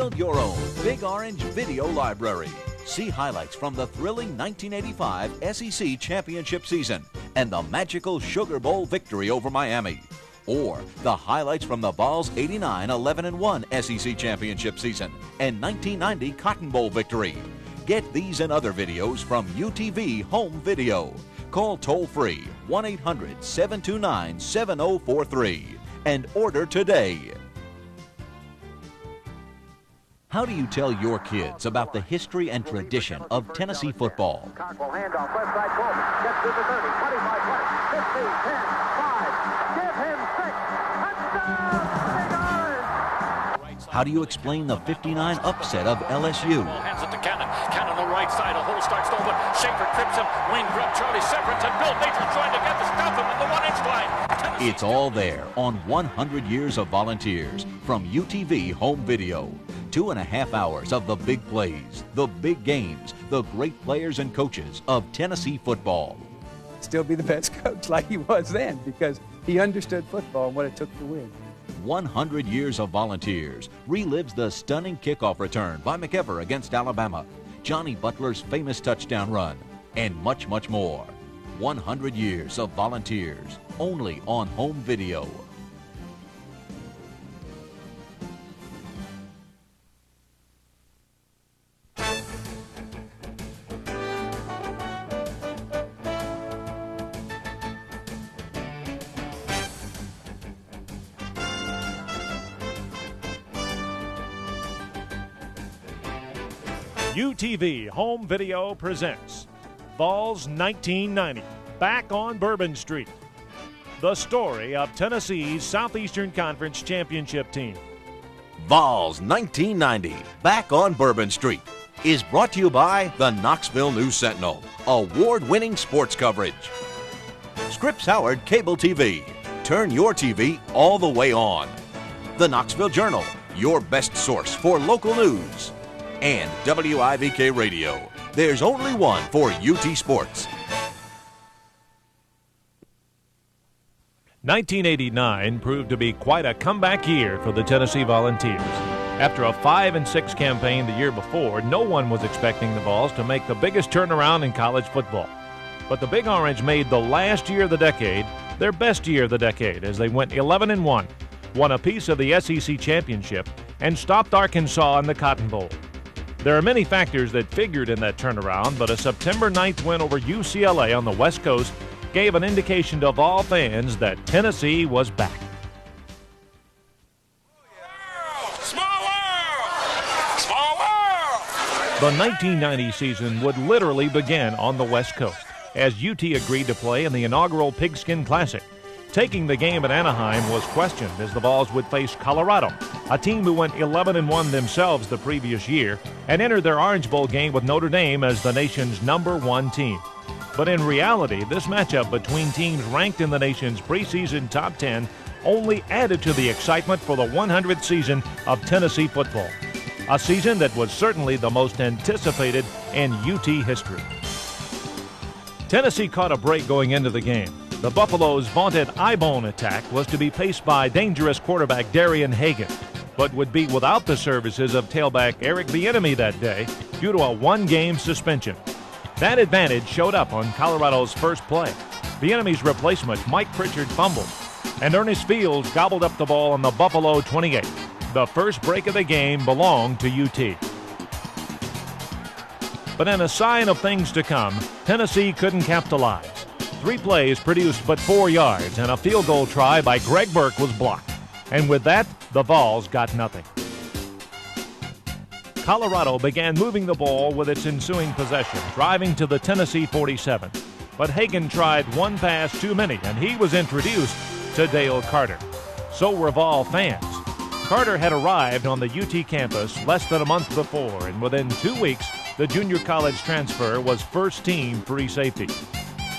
Build your own Big Orange video library. See highlights from the thrilling 1985 SEC championship season and the magical Sugar Bowl victory over Miami. Or the highlights from the Vols' 89 11-1 SEC championship season and 1990 Cotton Bowl victory. Get these and other videos from UTV Home Video. Call toll-free 1-800-729-7043 and order today. How do you tell your kids about the history and tradition of Tennessee football? Cockrell handoff, left side, Coleman gets to the 30, 25, 20, 15, 10, 5, give him 6, touchdown, Big Orange! How do you explain the 59 upset of LSU? Hands it to Cannon. Cannon on the right side, a hole starts to open. Schaefer trips him. Wayne Grubb, Charlie Sepperton, Bill Major's trying to get the stuff him in the 1-inch line. Tennessee. It's all there on 100 Years of Volunteers from UTV Home Video. 2.5 hours of the big plays, the big games, the great players and coaches of Tennessee football. Still be the best coach like he was then because he understood football and what it took to win. 100 Years of Volunteers relives the stunning kickoff return by McEver against Alabama, Johnny Butler's famous touchdown run, and much, much more. 100 Years of Volunteers, only on Home Video. UTV Home Video presents Vols 1990, back on Bourbon Street. The story of Tennessee's Southeastern Conference championship team. Vols 1990, back on Bourbon Street, is brought to you by the Knoxville News Sentinel, award-winning sports coverage. Scripps Howard Cable TV, turn your TV all the way on. The Knoxville Journal, your best source for local news. And WIVK Radio. There's only one for UT Sports. 1989 proved to be quite a comeback year for the Tennessee Volunteers. After a 5-6 campaign the year before, no one was expecting the Vols to make the biggest turnaround in college football. But the Big Orange made the last year of the decade their best year of the decade as they went 11-1, won a piece of the SEC championship, and stopped Arkansas in the Cotton Bowl. There are many factors that figured in that turnaround, but a September 9th win over UCLA on the West Coast gave an indication to all fans that Tennessee was back. Small world! Small world! The 1990 season would literally begin on the West Coast as UT agreed to play in the inaugural Pigskin Classic. Taking the game at Anaheim was questioned as the Vols would face Colorado, a team who went 11-1 themselves the previous year and entered their Orange Bowl game with Notre Dame as the nation's #1 team. But in reality, this matchup between teams ranked in the nation's preseason top 10 only added to the excitement for the 100th season of Tennessee football, a season that was certainly the most anticipated in UT history. Tennessee caught a break going into the game. The Buffalo's vaunted eye-bone attack was to be paced by dangerous quarterback Darian Hagan, but would be without the services of tailback Eric Bieniemy that day due to a one-game suspension. That advantage showed up on Colorado's first play. Bieniemy's replacement, Mike Pritchard, fumbled, and Ernest Fields gobbled up the ball on the Buffalo 28. The first break of the game belonged to UT. But in a sign of things to come, Tennessee couldn't capitalize. 3 plays produced but 4 yards, and a field goal try by Greg Burke was blocked. And with that, the Vols got nothing. Colorado began moving the ball with its ensuing possession, driving to the Tennessee 47. But Hagan tried one pass too many, and he was introduced to Dale Carter. So were Vol fans. Carter had arrived on the UT campus less than a month before, and within 2 weeks, the junior college transfer was first-team free safety.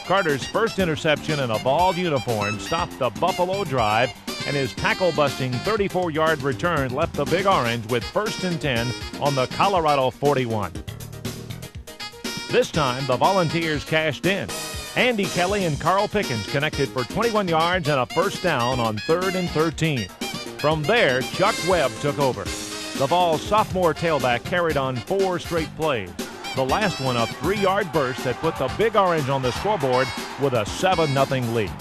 Carter's first interception in a Vol uniform stopped the Buffalo drive, and his tackle-busting 34-yard return left the Big Orange with 1st and 10 on the Colorado 41. This time, the Volunteers cashed in. Andy Kelly and Carl Pickens connected for 21 yards and a first down on 3rd and 13. From there, Chuck Webb took over. The Vols' sophomore tailback carried on 4 straight plays. The last one a 3-yard burst that put the Big Orange on the scoreboard with a 7-0 lead.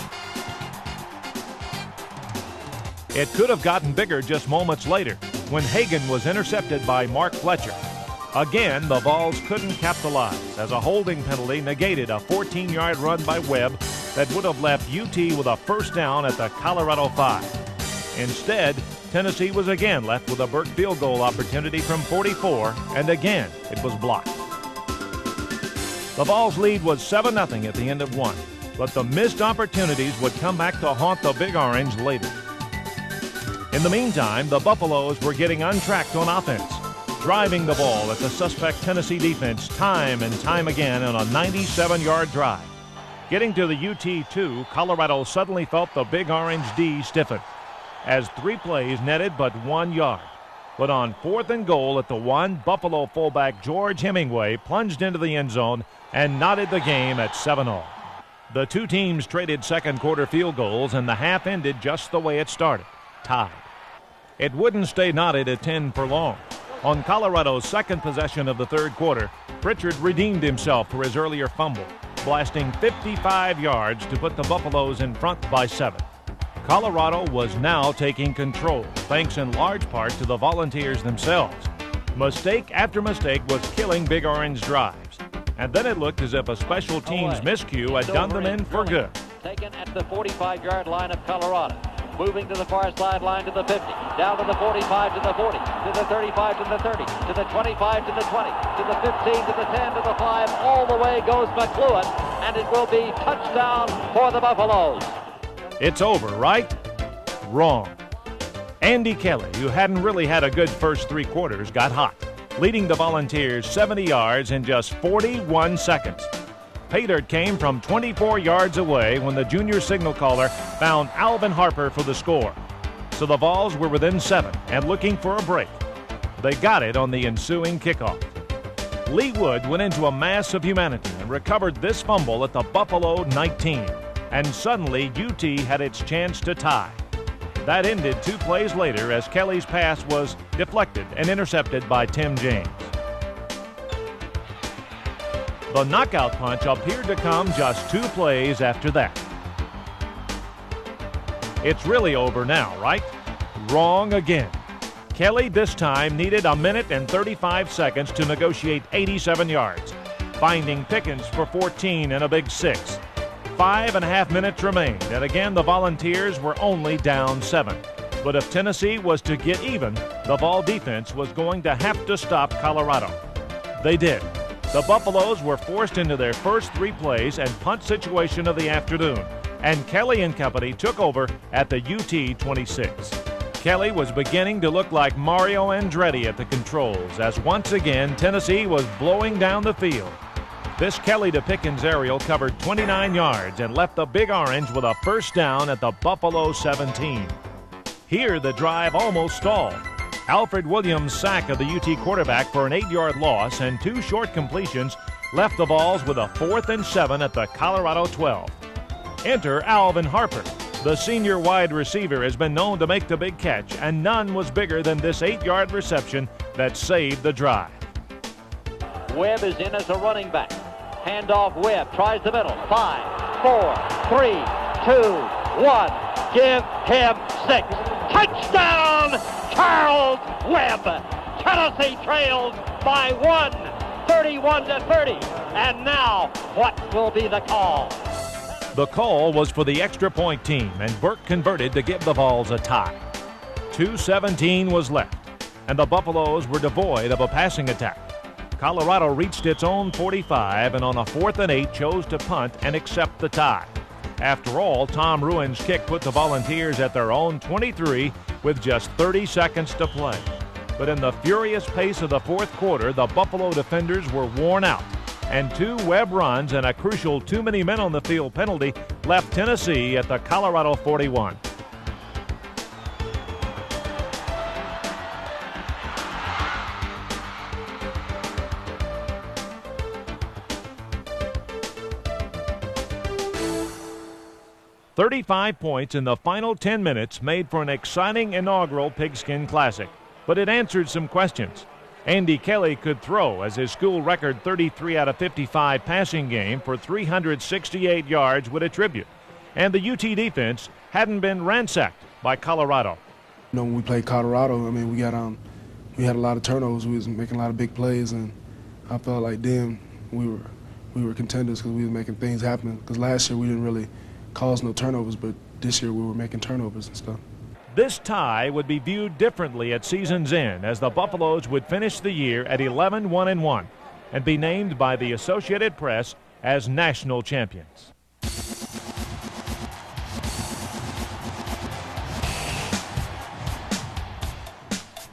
It could have gotten bigger just moments later when Hagan was intercepted by Mark Fletcher. Again, the Vols couldn't capitalize as a holding penalty negated a 14-yard run by Webb that would have left UT with a first down at the Colorado 5. Instead, Tennessee was again left with a Burke field goal opportunity from 44, and again it was blocked. The Vols' lead was 7-0 at the end of one, but the missed opportunities would come back to haunt the Big Orange later. In the meantime, the Buffaloes were getting untracked on offense, driving the ball at the suspect Tennessee defense time and time again on a 97-yard drive. Getting to the UT2, Colorado suddenly felt the Big Orange D stiffen, as 3 plays netted but 1 yard. But on 4th and goal at the 1, Buffalo fullback George Hemingway plunged into the end zone and knotted the game at 7-all. The two teams traded second quarter field goals, and the half ended just the way it started, tied. It wouldn't stay knotted at 10 for long. On Colorado's second possession of the third quarter, Pritchard redeemed himself for his earlier fumble, blasting 55 yards to put the Buffaloes in front by 7. Colorado was now taking control, thanks in large part to the Volunteers themselves. Mistake after mistake was killing Big Orange drives, and then it looked as if a special teams miscue had done them in for good. Taken at the 45-yard line of Colorado. Moving to the far sideline to the 50, down to the 45, to the 40, to the 35, to the 30, to the 25, to the 20, to the 15, to the 10, to the 5. All the way goes McLuhan, and it will be touchdown for the Buffaloes. It's over, right? Wrong. Andy Kelly, who hadn't really had a good first 3 quarters, got hot, leading the Volunteers 70 yards in just 41 seconds. Pay dirt came from 24 yards away when the junior signal caller found Alvin Harper for the score. So the Vols were within 7 and looking for a break. They got it on the ensuing kickoff. Lee Wood went into a mass of humanity and recovered this fumble at the Buffalo 19. And suddenly UT had its chance to tie. That ended 2 plays later as Kelly's pass was deflected and intercepted by Tim James. The knockout punch appeared to come just 2 plays after that. It's really over now, right? Wrong again. Kelly this time needed 1 minute and 35 seconds to negotiate 87 yards, finding Pickens for 14 and a big 6. 5.5 minutes remained, and again the Volunteers were only down 7. But if Tennessee was to get even, the Vol defense was going to have to stop Colorado. They did. The Buffaloes were forced into their first 3 plays and punt situation of the afternoon, and Kelly and company took over at the UT 26. Kelly was beginning to look like Mario Andretti at the controls as once again Tennessee was blowing down the field. This Kelly to Pickens aerial covered 29 yards and left the Big Orange with a first down at the Buffalo 17. Here the drive almost stalled. Alfred Williams' sack of the UT quarterback for an 8-yard loss and 2 short completions left the Vols with a 4th and 7 at the Colorado 12. Enter Alvin Harper. The senior wide receiver has been known to make the big catch, and none was bigger than this 8-yard reception that saved the drive. Webb is in as a running back. Handoff Webb, tries the middle. 5, 4, 3, 2, 1. Give him 6. Touchdown, Charles Webb. Tennessee trails by 1, 31-30. And now, what will be the call? The call was for the extra point team, and Burke converted to give the Vols a tie. 2:17 was left, and the Buffaloes were devoid of a passing attack. Colorado reached its own 45 and on a 4th and 8 chose to punt and accept the tie. After all, Tom Ruin's kick put the Volunteers at their own 23 with just 30 seconds to play. But in the furious pace of the 4th quarter, the Buffalo defenders were worn out, and 2 Webb runs and a crucial too many men on the field penalty left Tennessee at the Colorado 41. "35 points in the final 10 minutes made for an exciting inaugural Pigskin Classic. but it answered some questions. Andy Kelly could throw as his school record 33 out of 55 passing game for 368 yards would attribute. And the UT defense hadn't been ransacked by Colorado. You know, when we played Colorado, I mean, we had a lot of turnovers. We was making a lot of big plays, and I felt like then we were contenders because we were making things happen. Because last year we didn't really cause no turnovers, but this year we were making turnovers and stuff. This tie would be viewed differently at season's end, as the Buffaloes would finish the year at 11-1-1 and be named by the Associated Press as national champions.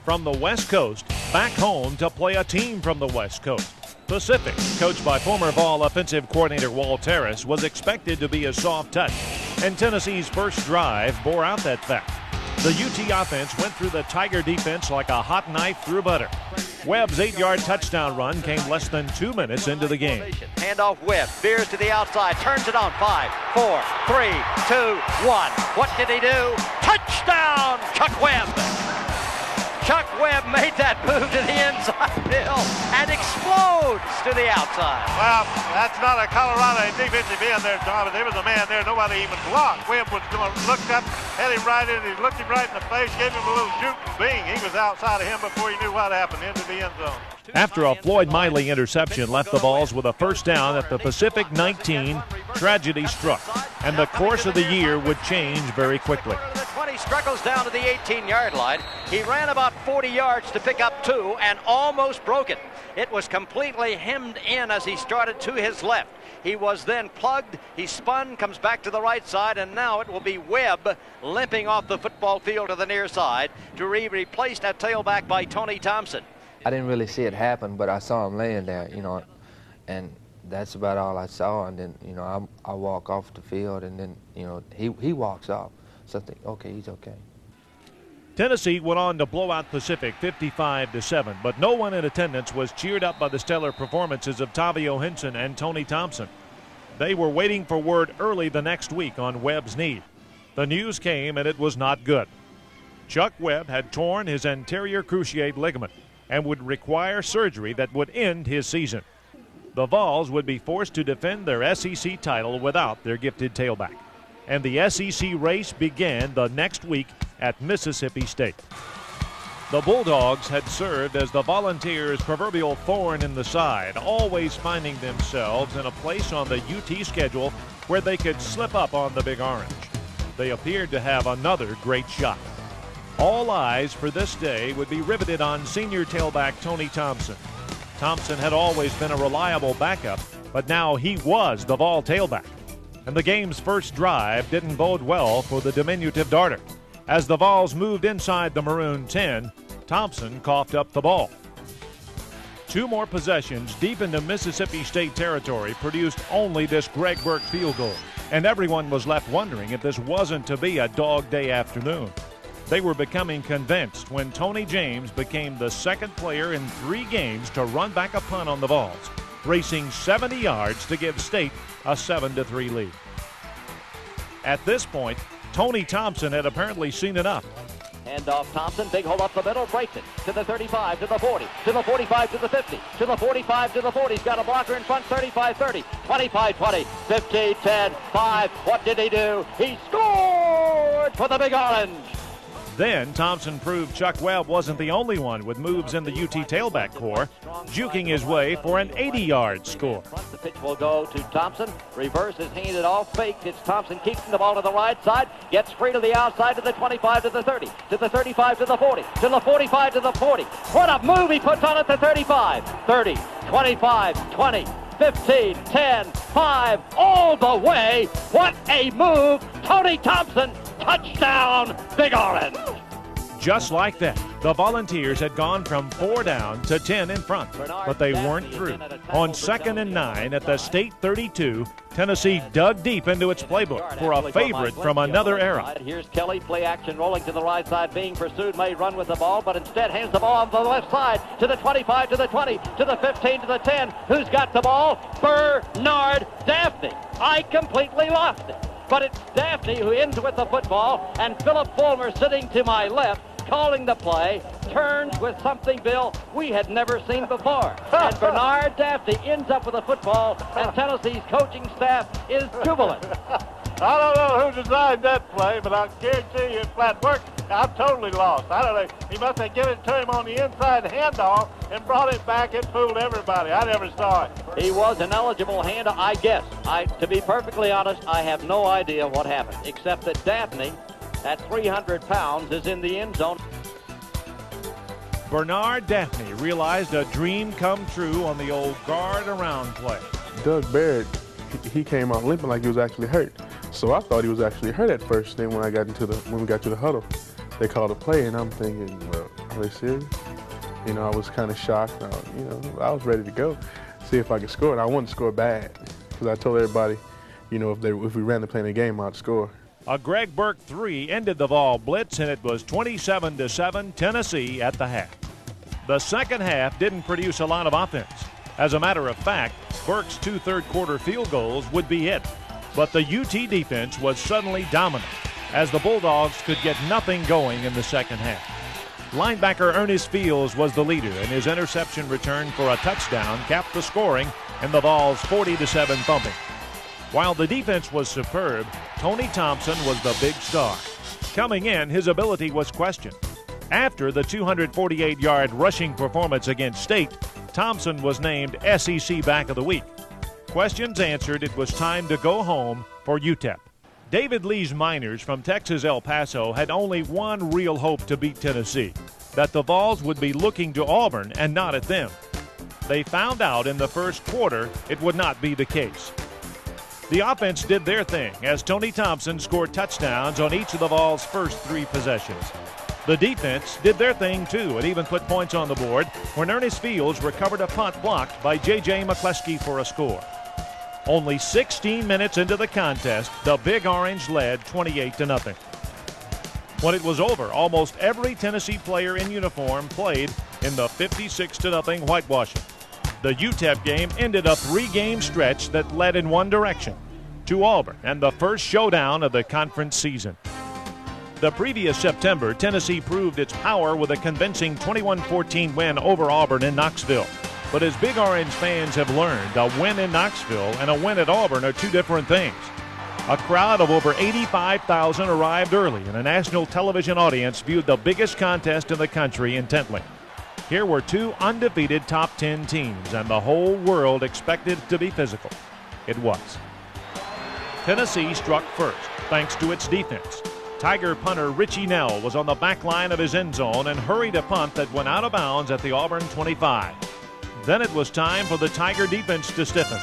From the West Coast, back home to play a team from the West Coast. Pacific, coached by former Vol offensive coordinator Walt Harris, was expected to be a soft touch, and Tennessee's first drive bore out that fact. The UT offense went through the Tiger defense like a hot knife through butter. Webb's 8-yard touchdown run came less than 2 minutes into the game. Handoff Webb, veers to the outside, turns it on. 5, 4, 3, 2, 1. What did he do? Touchdown, Chuck Webb! Chuck Webb made that move to the inside hill and explodes to the outside. Well, that's not a Colorado defensive end there, John, but there was a man there, nobody even blocked. Webb was going to look up, had him right in, he looked him right in the face, gave him a little juke and bing. He was outside of him before he knew what happened into the end zone. After a Floyd Miley interception left the Vols with a first down at the Pacific 19, tragedy struck, and the course of the year would change very quickly. He struggles down to the 18-yard line. He ran about 40 yards to pick up 2 and almost broke it. It was completely hemmed in as he started to his left. He was then plugged, he spun, comes back to the right side, and now it will be Webb limping off the football field to the near side to be replaced at tailback by Tony Thompson. I didn't really see it happen, but I saw him laying there, you know, and that's about all I saw. And then, you know, I walk off the field, and then, you know, he walks off. So I think, okay, he's okay. Tennessee went on to blow out Pacific 55-7, but no one in attendance was cheered up by the stellar performances of Tavio Henson and Tony Thompson. They were waiting for word early the next week on Webb's knee. The news came, and it was not good. Chuck Webb had torn his anterior cruciate ligament and would require surgery that would end his season. The Vols would be forced to defend their SEC title without their gifted tailback. And the SEC race began the next week at Mississippi State. The Bulldogs had served as the Volunteers' proverbial thorn in the side, always finding themselves in a place on the UT schedule where they could slip up on the Big Orange. They appeared to have another great shot. All eyes for this day would be riveted on senior tailback Tony Thompson. Thompson had always been a reliable backup, but now he was the Vol tailback. And the game's first drive didn't bode well for the diminutive darter. As the Vols moved inside the Maroon 10, Thompson coughed up the ball. 2 more possessions deep into Mississippi State territory produced only this Greg Burke field goal. And everyone was left wondering if this wasn't to be a dog day afternoon. They were becoming convinced when Tony James became the second player in 3 games to run back a punt on the Vols, racing 70 yards to give State a 7-3 lead. At this point, Tony Thompson had apparently seen enough. Handoff Thompson, big hole up the middle, breaks it to the 35, to the 40, to the 45, to the 50, to the 45, to the 40. He's got a blocker in front, 35-30, 25-20, 15-10, 5. What did he do? He scored for the Big Orange. Then Thompson proved Chuck Webb wasn't the only one with moves in the UT tailback corps, juking his way for an 80-yard score. The pitch will go to Thompson. Reverse is handed off, faked. It's Thompson keeping the ball to the right side. Gets free to the outside to the 25, to the 30, to the 35, to the 40, to the 45, to the 40. What a move he puts on at the 35, 30, 25, 20. 15, 10, 5, all the way. What a move. Tony Thompson, touchdown, Big Orange. Just like that, the Volunteers had gone from 4 down to 10 in front, but they weren't through. On 2nd and 9 at the State 32, Tennessee dug deep into its playbook for a favorite from another era. Here's Kelly, play action, rolling to the right side, being pursued, may run with the ball, but instead hands the ball on the left side to the 25, to the 20, to the 15, to the 10. Who's got the ball? Bernard Daphne. I completely lost it. But it's Daphne who ends with the football, and Philip Fulmer sitting to my left calling the play, turns with something, Bill, we had never seen before. And Bernard Daphne ends up with a football, and Tennessee's coaching staff is jubilant. I don't know who designed that play, but I guarantee you if that worked, I'm totally lost. I don't know. He must have given it to him on the inside handoff and brought it back and fooled everybody. I never saw it. He was an eligible handoff, I guess. To be perfectly honest, I have no idea what happened, except that Daphne, at 300 pounds, is in the end zone. Bernard Daphne realized a dream come true on the old guard around play. Doug Barrett, he came out limping like he was actually hurt. So I thought he was actually hurt at first. Then when we got to the huddle, they called a play, and I'm thinking, well, are they serious? You know, I was kind of shocked. I was ready to go, see if I could score. And I wanted to score bad because I told everybody, you know, if we ran the play in the game, I'd score. A Greg Burke 3 ended the Vol blitz, and it was 27-7 Tennessee at the half. The second half didn't produce a lot of offense. As a matter of fact, Burke's 2 third-quarter field goals would be it. But the UT defense was suddenly dominant as the Bulldogs could get nothing going in the second half. Linebacker Ernest Fields was the leader, and his interception return for a touchdown capped the scoring in the Vols' 40-7 thumping. While the defense was superb, Tony Thompson was the big star. Coming in, his ability was questioned. After the 248-yard rushing performance against State, Thompson was named SEC Back of the Week. Questions answered, it was time to go home for UTEP. David Lee's Miners from Texas El Paso had only one real hope to beat Tennessee, that the Vols would be looking to Auburn and not at them. They found out in the first quarter it would not be the case. The offense did their thing as Tony Thompson scored touchdowns on each of the Vols' first 3 possessions. The defense did their thing too and even put points on the board when Ernest Fields recovered a punt blocked by J.J. McCleskey for a score. Only 16 minutes into the contest, the Big Orange led 28-0. When it was over, almost every Tennessee player in uniform played in the 56-0 whitewashing. The UTEP game ended a 3-game stretch that led in one direction, to Auburn and the first showdown of the conference season. The previous September, Tennessee proved its power with a convincing 21-14 win over Auburn in Knoxville. But as Big Orange fans have learned, a win in Knoxville and a win at Auburn are two different things. A crowd of over 85,000 arrived early, and a national television audience viewed the biggest contest in the country intently. Here were 2 undefeated top 10 teams, and the whole world expected it to be physical. It was. Tennessee struck first, thanks to its defense. Tiger punter Richie Nell was on the back line of his end zone and hurried a punt that went out of bounds at the Auburn 25. Then it was time for the Tiger defense to stiffen.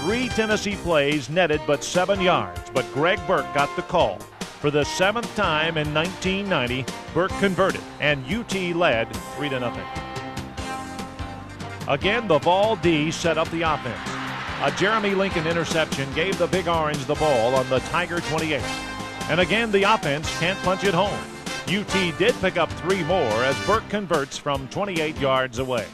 3 Tennessee plays netted but 7 yards, but Greg Burke got the call. For the 7th time in 1990, Burke converted, and UT led 3-0. Again, the Vol D set up the offense. A Jeremy Lincoln interception gave the Big Orange the ball on the Tiger 28. And again, the offense can't punch it home. UT did pick up 3 more as Burke converts from 28 yards away.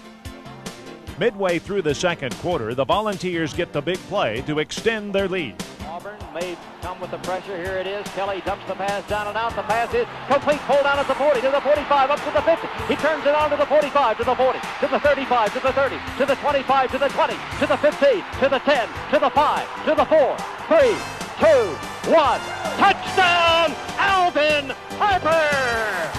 Midway through the second quarter, the Volunteers get the big play to extend their lead. Auburn may come with the pressure. Here it is. Kelly dumps the pass down and out. The pass is complete. Pulled down at the 40, to the 45, up to the 50. He turns it on to the 45, to the 40, to the 35, to the 30, to the 25, to the 20, to the 15, to the 10, to the 5, to the 4, 3, 2, 1. Touchdown, Alvin Harper!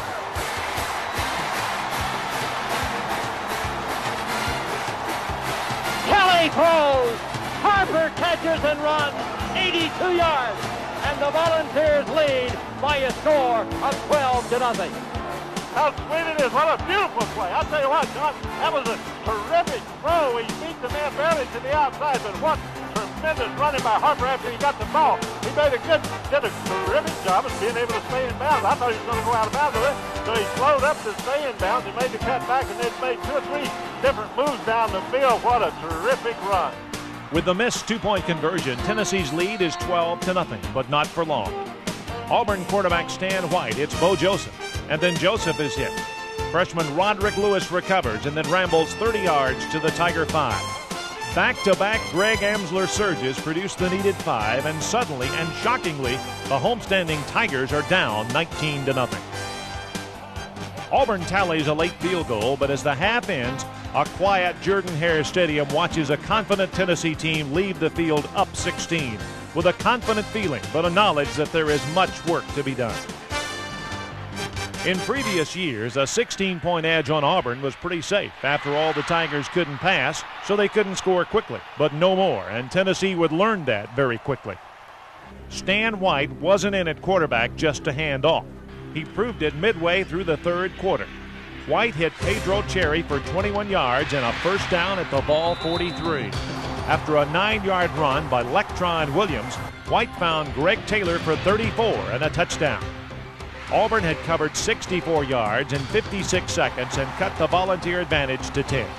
Kelly throws, Harper catches and runs 82 yards, and the Volunteers lead by a score of 12-0. How sweet it is. What a beautiful play. I'll tell you what, John, that was a terrific throw. He beat the man barely to the outside, but what tremendous running by Harper after he got the ball. He did a terrific job of being able to stay in bounds. I thought he was going to go out of bounds with it, so he slowed up to stay in bounds. He made the cut back and then made 2 or 3 different moves down the field. What a terrific run. With the missed 2-point conversion, Tennessee's lead is 12-0, but not for long. Auburn quarterback Stan White hits Bo Joseph, and then Joseph is hit. Freshman Roderick Lewis recovers and then rambles 30 yards to the Tiger 5. Back-to-back Greg Amsler surges produce the needed 5, and suddenly and shockingly, the homestanding Tigers are down 19-0. Auburn tallies a late field goal, but as the half ends, a quiet Jordan-Hare Stadium watches a confident Tennessee team leave the field up 16 with a confident feeling, but a knowledge that there is much work to be done. In previous years, a 16-point edge on Auburn was pretty safe. After all, the Tigers couldn't pass, so they couldn't score quickly, but no more, and Tennessee would learn that very quickly. Stan White wasn't in at quarterback just to hand off. He proved it midway through the third quarter. White hit Pedro Cherry for 21 yards and a first down at the ball 43. After a 9-yard run by Lectron Williams, White found Greg Taylor for 34 and a touchdown. Auburn had covered 64 yards in 56 seconds and cut the Volunteer advantage to 10.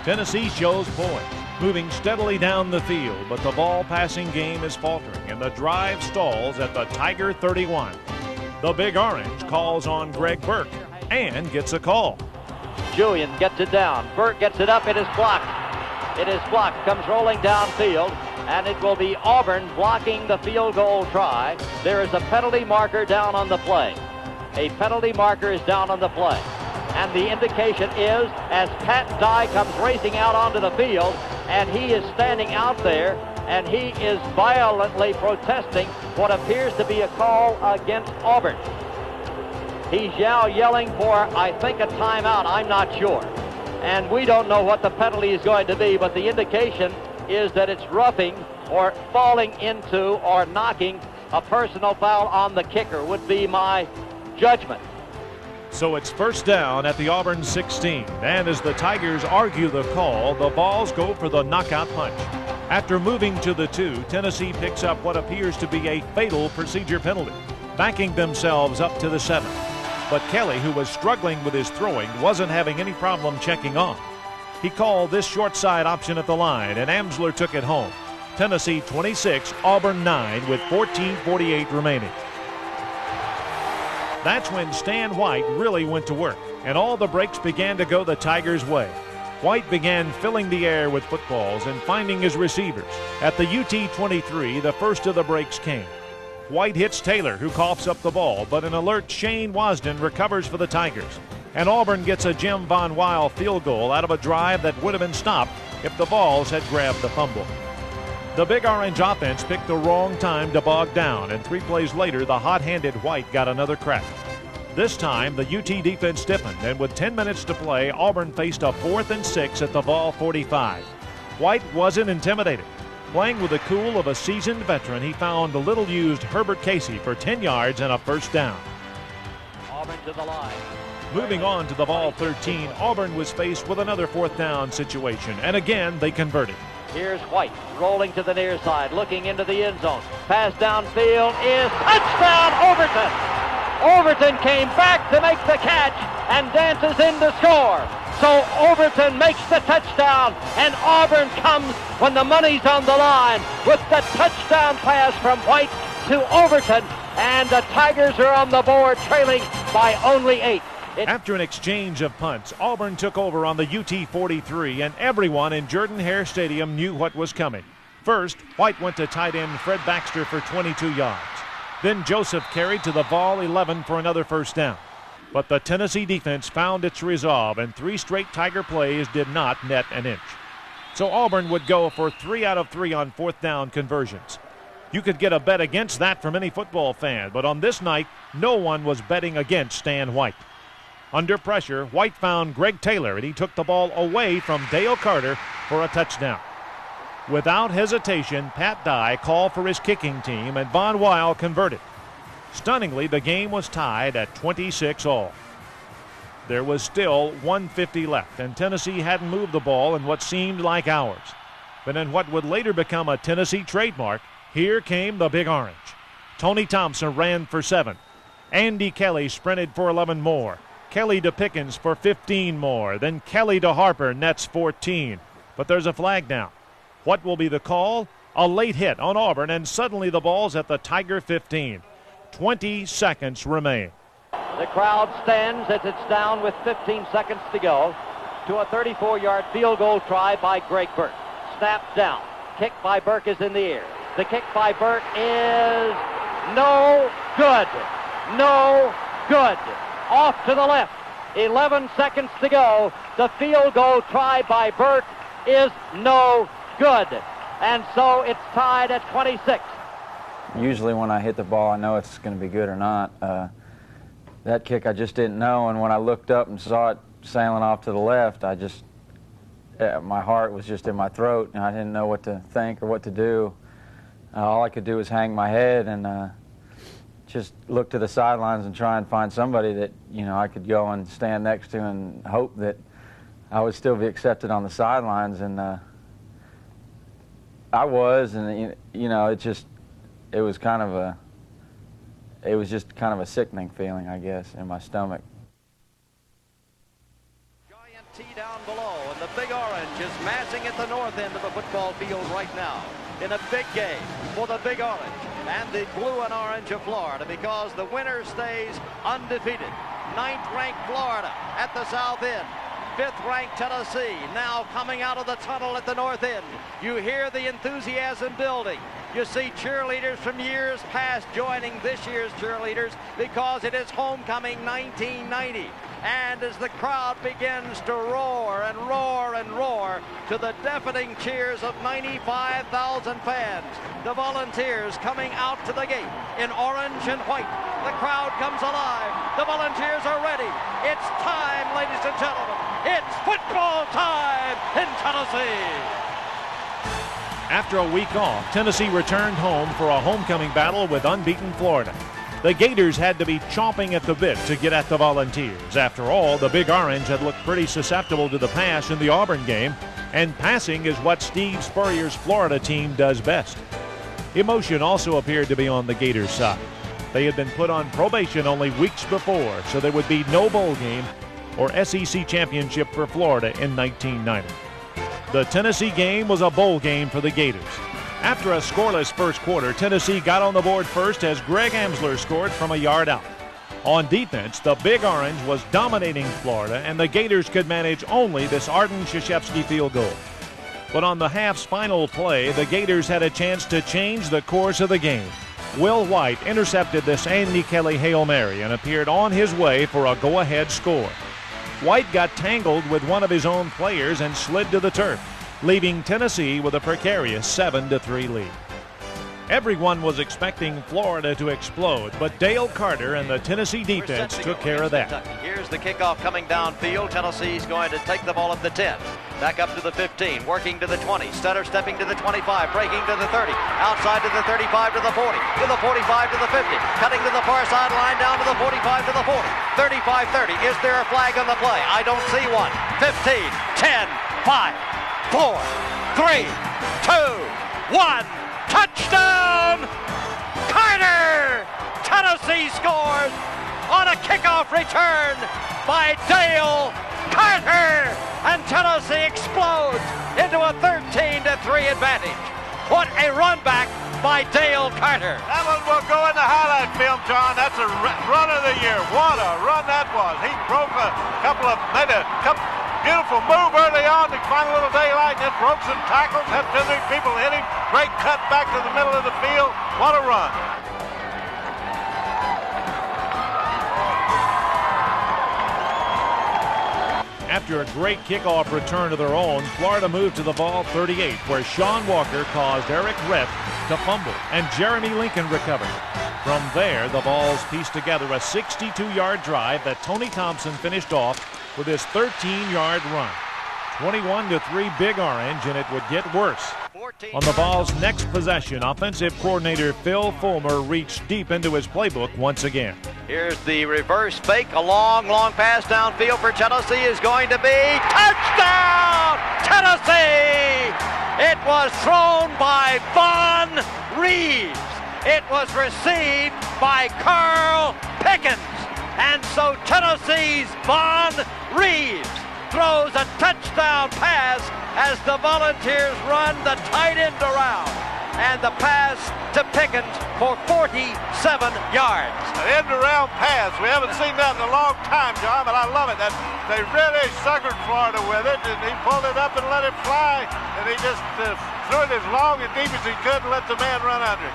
Tennessee shows poise, moving steadily down the field, but the ball passing game is faltering and the drive stalls at the Tiger 31. The Big Orange calls on Greg Burke and gets a call. Julian gets it down. Burke gets it up. It is blocked. It is blocked. Comes rolling downfield, and it will be Auburn blocking the field goal try. There is a penalty marker down on the play. A penalty marker is down on the play. And the indication is as Pat Dye comes racing out onto the field, and he is standing out there, and he is violently protesting what appears to be a call against Auburn. He's now yelling for, I think, a timeout. I'm not sure. And we don't know what the penalty is going to be, but the indication is that it's roughing or falling into or knocking a personal foul on the kicker would be my judgment. So it's first down at the Auburn 16. And as the Tigers argue the call, the Vols go for the knockout punch. After moving to the 2, Tennessee picks up what appears to be a fatal procedure penalty, backing themselves up to the 7. But Kelly, who was struggling with his throwing, wasn't having any problem checking on. He called this short side option at the line, and Amsler took it home. Tennessee 26, Auburn 9 with 14:48 remaining. That's when Stan White really went to work, and all the breaks began to go the Tigers' way. White began filling the air with footballs and finding his receivers. At the UT 23, the first of the breaks came. White hits Taylor, who coughs up the ball, but an alert Shane Wasden recovers for the Tigers. And Auburn gets a Jim Von Weil field goal out of a drive that would have been stopped if the Vols had grabbed the fumble. The Big Orange offense picked the wrong time to bog down, and 3 plays later, the hot-handed White got another crack. This time, the UT defense stiffened, and with 10 minutes to play, Auburn faced a 4th and 6 at the Vol 45. White wasn't intimidated. Playing with the cool of a seasoned veteran, he found the little-used Herbert Casey for 10 yards and a first down. Auburn to the line. Moving on to the Vol 13, Auburn was faced with another 4th down situation, and again they converted. Here's White rolling to the near side, looking into the end zone. Pass downfield is touchdown, Overton! Overton came back to make the catch and dances in to score. So Overton makes the touchdown, and Auburn comes when the money's on the line with the touchdown pass from White to Overton, and the Tigers are on the board trailing by only 8. After an exchange of punts, Auburn took over on the UT 43, and everyone in Jordan-Hare Stadium knew what was coming. First, White went to tight end Fred Baxter for 22 yards. Then Joseph carried to the Vol 11 for another first down. But the Tennessee defense found its resolve, and 3 straight Tiger plays did not net an inch. So Auburn would go for 3 out of 3 on 4th down conversions. You could get a bet against that from any football fan, but on this night, no one was betting against Stan White. Under pressure, White found Greg Taylor, and he took the ball away from Dale Carter for a touchdown. Without hesitation, Pat Dye called for his kicking team, and Von Weil converted. Stunningly, the game was tied at 26-all. There was still 1:50 left, and Tennessee hadn't moved the ball in what seemed like hours. But in what would later become a Tennessee trademark, here came the Big Orange. Tony Thompson ran for 7. Andy Kelly sprinted for 11 more. Kelly to Pickens for 15 more. Then Kelly to Harper nets 14. But there's a flag down. What will be the call? A late hit on Auburn, and suddenly the ball's at the Tiger 15. 20 seconds remain. The crowd stands as it's down with 15 seconds to go to a 34-yard field goal try by Greg Burke. Snap down. Kick by Burke is in the air. The kick by Burke is no good. No good. off to the left. 11 seconds to go. The field goal try by Burt is no good. And so it's tied at 26. Usually when I hit the ball, I know it's going to be good or not. That kick I just didn't know, and when I looked up and saw it sailing off to the left, my heart was just in my throat, and I didn't know what to think or what to do. All I could do was hang my head and just look to the sidelines and try and find somebody that, I could go and stand next to and hope that I would still be accepted on the sidelines. And I was, and it was just kind of a sickening feeling, I guess, in my stomach. Giant T down below, and the Big Orange is massing at the north end of the football field right now in a big game for the Big Orange and the Blue and Orange of Florida, because the winner stays undefeated. 9th-ranked Florida at the south end. 5th-ranked Tennessee now coming out of the tunnel at the north end. You hear the enthusiasm building. You see cheerleaders from years past joining this year's cheerleaders because it is homecoming 1990. And as the crowd begins to roar and roar and roar to the deafening cheers of 95,000 fans, the Volunteers coming out to the gate in orange and white. The crowd comes alive. The Volunteers are ready. It's time, ladies and gentlemen. It's football time in Tennessee. After a week off, Tennessee returned home for a homecoming battle with unbeaten Florida. The Gators had to be chomping at the bit to get at the Volunteers. After all, the Big Orange had looked pretty susceptible to the pass in the Auburn game, and passing is what Steve Spurrier's Florida team does best. Emotion also appeared to be on the Gators' side. They had been put on probation only weeks before, so there would be no bowl game or SEC championship for Florida in 1990. The Tennessee game was a bowl game for the Gators. After a scoreless first quarter, Tennessee got on the board first as Greg Amsler scored from a yard out. On defense, the Big Orange was dominating Florida, and the Gators could manage only this Arden Krzyzewski field goal. But on the half's final play, the Gators had a chance to change the course of the game. Will White intercepted this Andy Kelly Hail Mary and appeared on his way for a go-ahead score. White got tangled with one of his own players and slid to the turf, leaving Tennessee with a precarious 7-3 lead. Everyone was expecting Florida to explode, but Dale Carter and the Tennessee defense took care of that. Here's the kickoff coming downfield. Tennessee's going to take the ball at the 10. Back up to the 15, working to the 20. Stutter stepping to the 25, breaking to the 30. Outside to the 35, to the 40, to the 45, to the 50. Cutting to the far sideline, down to the 45, to the 40. 35-30. Is there a flag on the play? I don't see one. 15, 10, 5, 4, 3, 2, 1. Touchdown! Carter! Tennessee scores on a kickoff return by Dale Carter, and Tennessee explodes into a 13-3 advantage. What a run back by Dale Carter. That one will go in the highlight film, John. That's a run of the year. What a run that was. He broke made a couple beautiful move early on to find a little daylight, and then broke some tackles, had 2 people hit him. Great cut back to the middle of the field. What a run. After a great kickoff return of their own, Florida moved to the ball 38, where Sean Walker caused Eric Rett to fumble, and Jeremy Lincoln recovered. From there, the Vols pieced together a 62-yard drive that Tony Thompson finished off with his 13-yard run. 21-3 Big Orange, and it would get worse. On the Vols' next possession, offensive coordinator Phil Fulmer reached deep into his playbook once again. Here's the reverse fake. A long, long pass downfield for Tennessee is going to be touchdown, Tennessee! It was thrown by Von Reeves. It was received by Carl Pickens. And so Tennessee's Von Reeves throws a touchdown pass as the Volunteers run the tight end around. And the pass to Pickens for 47 yards. An end-around pass. We haven't seen that in a long time, John, but I love it. That they really suckered Florida with it, and he pulled it up and let it fly, and he just threw it as long and deep as he could and let the man run under it.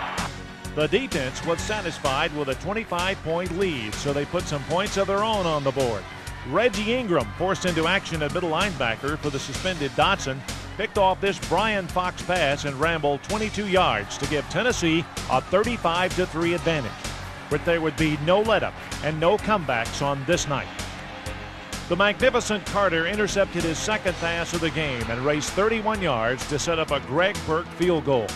The defense was satisfied with a 25-point lead, so they put some points of their own on the board. Reggie Ingram, forced into action at middle linebacker for the suspended Dotson, picked off this Brian Fox pass and rambled 22 yards to give Tennessee a 35-3 advantage. But there would be no let-up and no comebacks on this night. The magnificent Carter intercepted his second pass of the game and raced 31 yards to set up a Greg Burke field goal.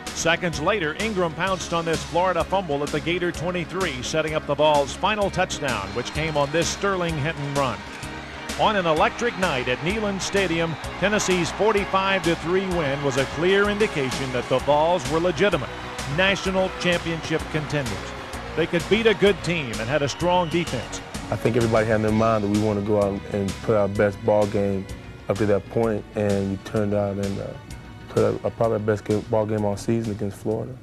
Seconds later, Ingram pounced on this Florida fumble at the Gator 23, setting up the Vols' final touchdown, which came on this Sterling Hinton run. On an electric night at Neyland Stadium, Tennessee's 45-3 win was a clear indication that the Vols were legitimate national championship contenders. They could beat a good team and had a strong defense. I think everybody had in their mind that we want to go out and put our best ball game up to that point, and we turned out and put probably our best ball game all season against Florida.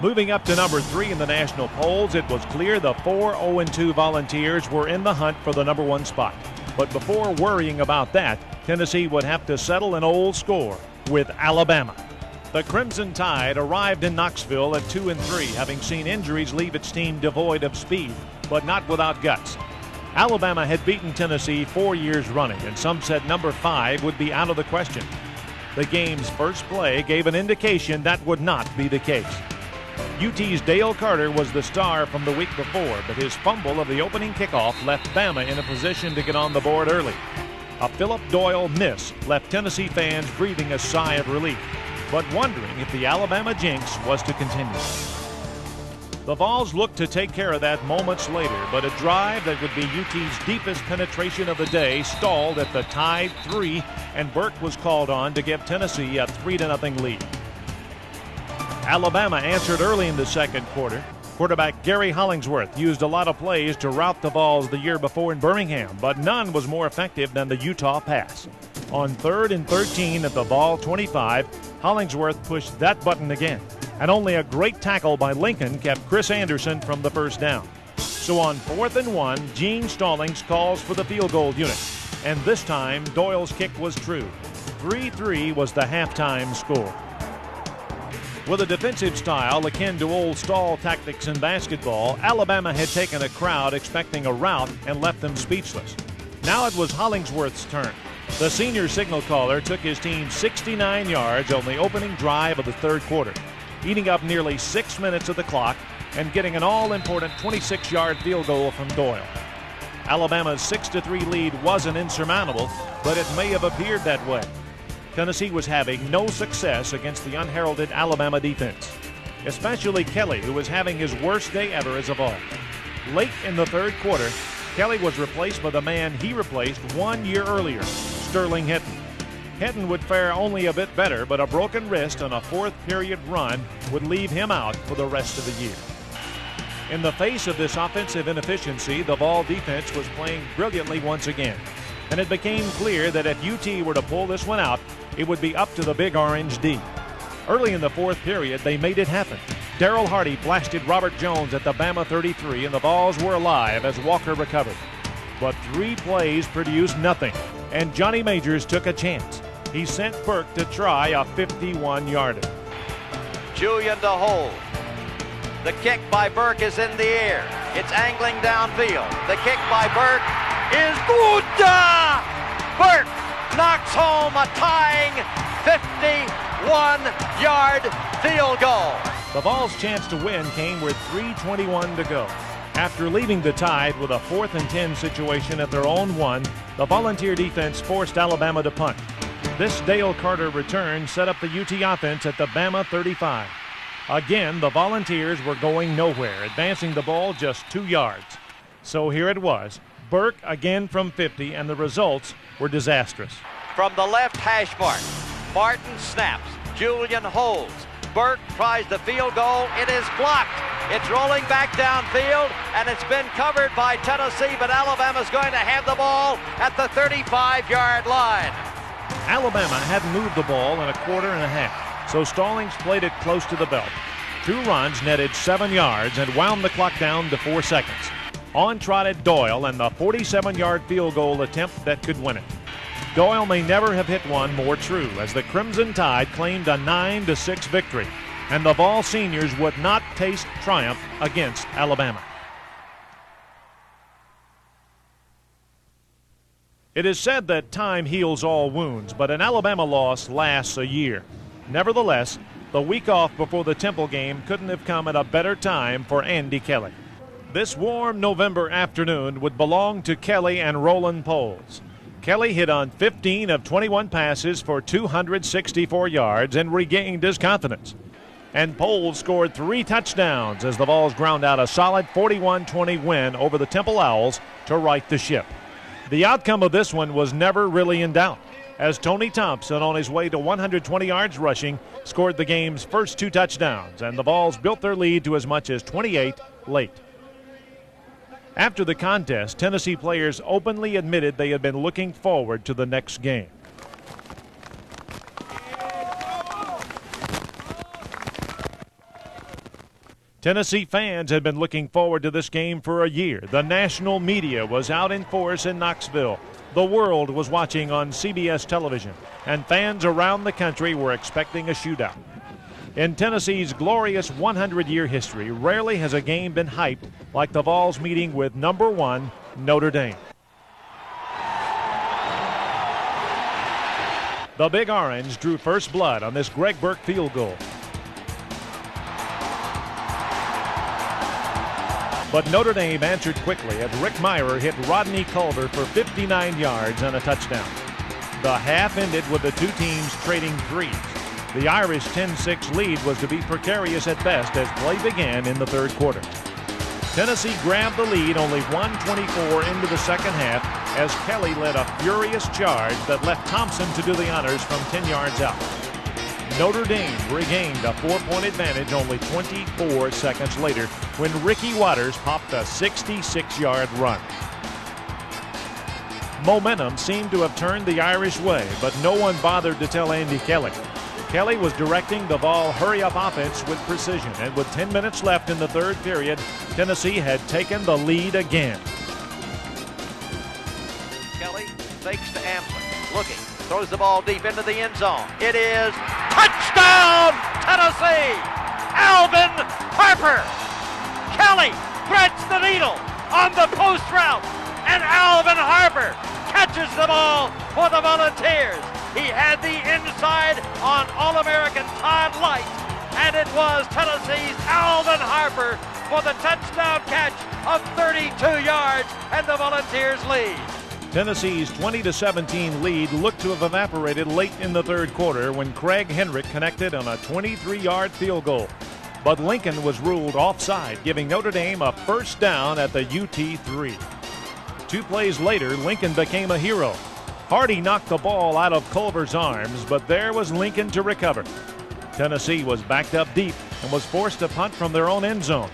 Moving up to number 3 in the national polls, it was clear the 4 0-2 Volunteers were in the hunt for the number 1 spot. But before worrying about that, Tennessee would have to settle an old score with Alabama. The Crimson Tide arrived in Knoxville at 2-3, having seen injuries leave its team devoid of speed, but not without guts. Alabama had beaten Tennessee 4 years running, and some said number 5 would be out of the question. The game's first play gave an indication that would not be the case. UT's Dale Carter was the star from the week before, but his fumble of the opening kickoff left Bama in a position to get on the board early. A Philip Doyle miss left Tennessee fans breathing a sigh of relief, but wondering if the Alabama jinx was to continue. The Vols looked to take care of that moments later, but a drive that would be UT's deepest penetration of the day stalled at the Tide 3, and Burke was called on to give Tennessee a 3-0 lead. Alabama answered early in the second quarter. Quarterback Gary Hollingsworth used a lot of plays to rout the Vols the year before in Birmingham, but none was more effective than the Utah pass. On 3rd and 13 at the Vol 25, Hollingsworth pushed that button again, and only a great tackle by Lincoln kept Chris Anderson from the first down. So on 4th and 1, Gene Stallings calls for the field goal unit, and this time Doyle's kick was true. 3-3 was the halftime score. With a defensive style akin to old stall tactics in basketball, Alabama had taken a crowd expecting a rout and left them speechless. Now it was Hollingsworth's turn. The senior signal caller took his team 69 yards on the opening drive of the third quarter, eating up nearly 6 minutes of the clock and getting an all-important 26-yard field goal from Doyle. Alabama's 6-3 lead wasn't insurmountable, but it may have appeared that way. Tennessee was having no success against the unheralded Alabama defense, especially Kelly, who was having his worst day ever as a Vol. Late in the third quarter, Kelly was replaced by the man he replaced 1 year earlier, Sterling Hinton. Hinton would fare only a bit better, but a broken wrist on a fourth-period run would leave him out for the rest of the year. In the face of this offensive inefficiency, the Vol defense was playing brilliantly once again, and it became clear that if UT were to pull this one out, it would be up to the Big Orange D. Early in the fourth period, they made it happen. Darrell Hardy blasted Robert Jones at the Bama 33, and the Vols were alive as Walker recovered. But 3 plays produced nothing, and Johnny Majors took a chance. He sent Burke to try a 51-yarder. Julian to hold. The kick by Burke is in the air. It's angling downfield. The kick by Burke is good. Burke knocks home a tying 51-yard field goal. The Vols' chance to win came with 3:21 to go. After leaving the Tide with a 4th and 10 situation at their own 1, the Volunteer defense forced Alabama to punt. This Dale Carter return set up the UT offense at the Bama 35. Again, the Volunteers were going nowhere, advancing the ball just 2 yards. So here it was, Burke again from 50, and the results were disastrous. From the left hash mark, Martin snaps, Julian holds. Burke tries the field goal. It is blocked. It's rolling back downfield, and it's been covered by Tennessee, but Alabama's going to have the ball at the 35-yard line. Alabama hadn't moved the ball in a quarter and a half, so Stallings played it close to the belt. 2 runs netted 7 yards and wound the clock down to 4 seconds. On trotted Doyle and the 47-yard field goal attempt that could win it. Doyle may never have hit one more true as the Crimson Tide claimed a 9-6 victory, and the Vol seniors would not taste triumph against Alabama. It is said that time heals all wounds, but an Alabama loss lasts a year. Nevertheless, the week off before the Temple game couldn't have come at a better time for Andy Kelly. This warm November afternoon would belong to Kelly and Roland Poles. Kelly hit on 15 of 21 passes for 264 yards and regained his confidence. And Poles scored 3 touchdowns as the Vols ground out a solid 41-20 win over the Temple Owls to right the ship. The outcome of this one was never really in doubt, as Tony Thompson, on his way to 120 yards rushing, scored the game's first 2 touchdowns, and the Vols built their lead to as much as 28 late. After the contest, Tennessee players openly admitted they had been looking forward to the next game. Tennessee fans had been looking forward to this game for a year. The national media was out in force in Knoxville. The world was watching on CBS television, and fans around the country were expecting a shootout. In Tennessee's glorious 100-year history, rarely has a game been hyped like the Vols meeting with number 1 Notre Dame. The Big Orange drew first blood on this Greg Burke field goal. But Notre Dame answered quickly as Rick Meyer hit Rodney Culver for 59 yards and a touchdown. The half ended with the two teams trading threes. The Irish 10-6 lead was to be precarious at best as play began in the third quarter. Tennessee grabbed the lead only 1:24 into the second half as Kelly led a furious charge that left Thompson to do the honors from 10 yards out. Notre Dame regained a 4-point advantage only 24 seconds later when Ricky Waters popped a 66-yard run. Momentum seemed to have turned the Irish way, but no one bothered to tell Andy Kelly. Kelly was directing the Vol hurry-up offense with precision, and with 10 minutes left in the third period, Tennessee had taken the lead again. Kelly fakes to Amson, looking, throws the ball deep into the end zone. It is touchdown, Tennessee! Alvin Harper! Kelly threads the needle on the post route, and Alvin Harper catches the ball for the Volunteers. He had the inside on All-American Todd Light, and it was Tennessee's Alvin Harper for the touchdown catch of 32 yards, and the Volunteers lead. Tennessee's 20-17 lead looked to have evaporated late in the third quarter when Craig Henrick connected on a 23-yard field goal. But Lincoln was ruled offside, giving Notre Dame a first down at the UT3. 2 plays later, Lincoln became a hero. Hardy knocked the ball out of Culver's arms, but there was Lincoln to recover. Tennessee was backed up deep and was forced to punt from their own end zone.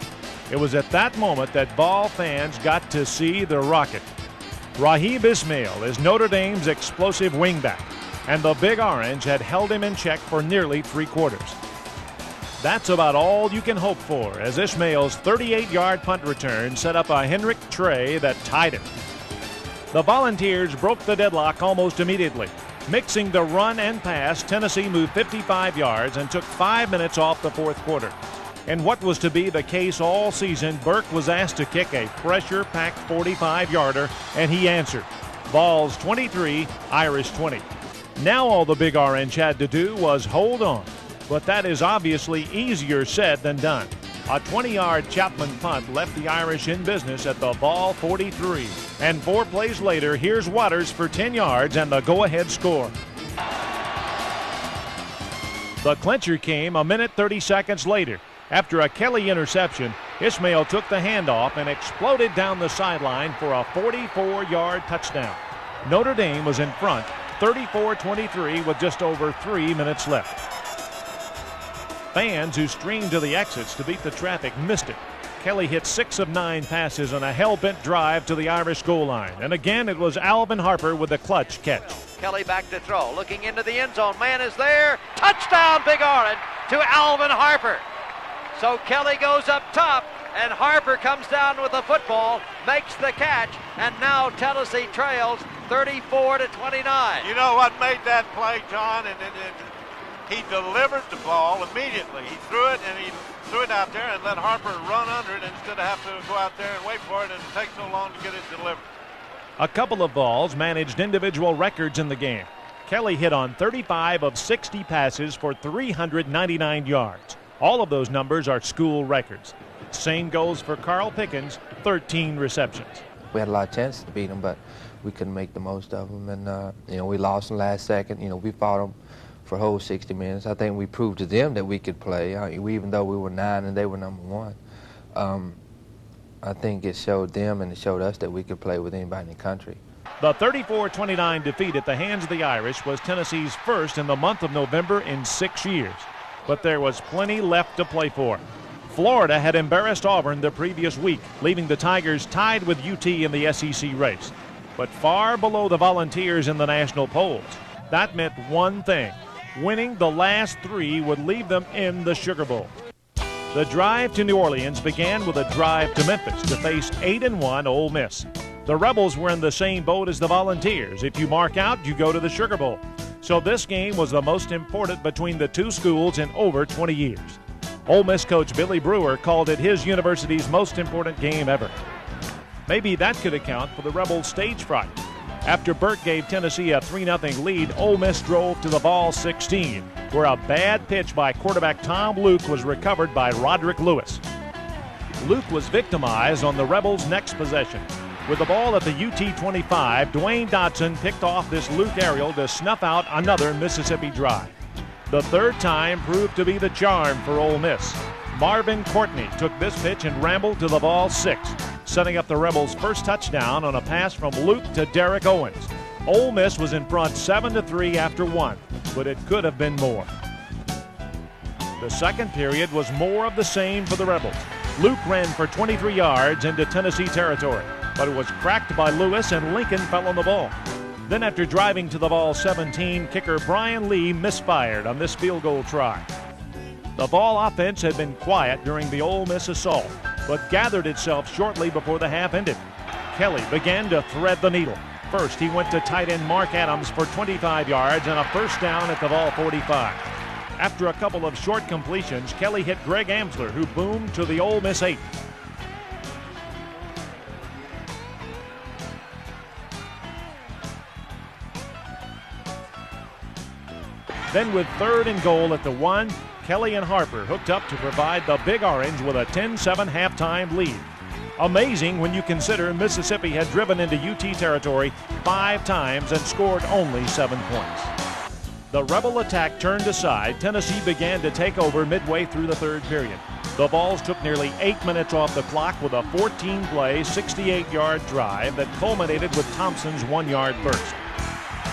It was at that moment that Vol fans got to see the rocket. Raheem Ismail is Notre Dame's explosive wingback, and the Big Orange had held him in check for nearly 3 quarters. That's about all you can hope for, as Ismail's 38-yard punt return set up a Henrick tray that tied it. The Volunteers broke the deadlock almost immediately. Mixing the run and pass, Tennessee moved 55 yards and took 5 minutes off the fourth quarter. In what was to be the case all season, Burke was asked to kick a pressure-packed 45-yarder, and he answered. Vols 23, Irish 20. Now all the Big Orange had to do was hold on, but that is obviously easier said than done. A 20-yard Chapman punt left the Irish in business at the Vol 43. And 4 plays later, here's Waters for 10 yards and the go-ahead score. The clincher came a minute 30 seconds later. After a Kelly interception, Ismail took the handoff and exploded down the sideline for a 44-yard touchdown. Notre Dame was in front, 34-23 with just over 3 minutes left. Fans who streamed to the exits to beat the traffic missed it. Kelly hit 6 of 9 passes on a hell-bent drive to the Irish goal line. And again, it was Alvin Harper with a clutch catch. Kelly back to throw, looking into the end zone. Man is there. Touchdown, Big Orange to Alvin Harper. So Kelly goes up top, and Harper comes down with the football, makes the catch, and now Tennessee trails 34-29. You know what made that play, John? And he delivered the ball immediately. He threw it, and he threw it out there and let Harper run under it instead of have to go out there and wait for it, and it takes so long to get it delivered. A couple of Vols managed individual records in the game. Kelly hit on 35 of 60 passes for 399 yards. All of those numbers are school records. Same goes for Carl Pickens, 13 receptions. We had a lot of chances to beat them, but we couldn't make the most of them. And, we lost in the last second. We fought them for a whole 60 minutes. I think we proved to them that we could play, even though we were 9 and they were number 1. I think it showed them and it showed us that we could play with anybody in the country. The 34-29 defeat at the hands of the Irish was Tennessee's first in the month of November in 6 years. But there was plenty left to play for. Florida had embarrassed Auburn the previous week, leaving the Tigers tied with UT in the SEC race. But far below the Volunteers in the national polls. That meant one thing. Winning the last 3 would leave them in the Sugar Bowl. The drive to New Orleans began with a drive to Memphis to face 8-1 Ole Miss. The Rebels were in the same boat as the Volunteers. If you mark out, you go to the Sugar Bowl. So this game was the most important between the two schools in over 20 years. Ole Miss coach Billy Brewer called it his university's most important game ever. Maybe that could account for the Rebels' stage fright. After Burt gave Tennessee a 3-0 lead, Ole Miss drove to the ball 16, where a bad pitch by quarterback Tom Luke was recovered by Roderick Lewis. Luke was victimized on the Rebels' next possession. With the ball at the UT 25, Dwayne Dodson picked off this Luke aerial to snuff out another Mississippi drive. The third time proved to be the charm for Ole Miss. Marvin Courtney took this pitch and rambled to the ball 6, setting up the Rebels' first touchdown on a pass from Luke to Derek Owens. Ole Miss was in front 7-3 after 1, but it could have been more. The second period was more of the same for the Rebels. Luke ran for 23 yards into Tennessee territory, but it was cracked by Lewis and Lincoln fell on the ball. Then after driving to the ball 17, kicker Brian Lee misfired on this field goal try. The Vol offense had been quiet during the Ole Miss assault, but gathered itself shortly before the half ended. Kelly began to thread the needle. First, he went to tight end Mark Adams for 25 yards and a first down at the Vol 45. After a couple of short completions, Kelly hit Greg Amsler, who boomed to the Ole Miss 8. Then with 3rd and goal at the 1, Kelly and Harper hooked up to provide the Big Orange with a 10-7 halftime lead. Amazing when you consider Mississippi had driven into UT territory 5 times and scored only 7 points. The Rebel attack turned aside. Tennessee began to take over midway through the 3rd period. The Vols took nearly 8 minutes off the clock with a 14-play, 68-yard drive that culminated with Thompson's 1-yard burst.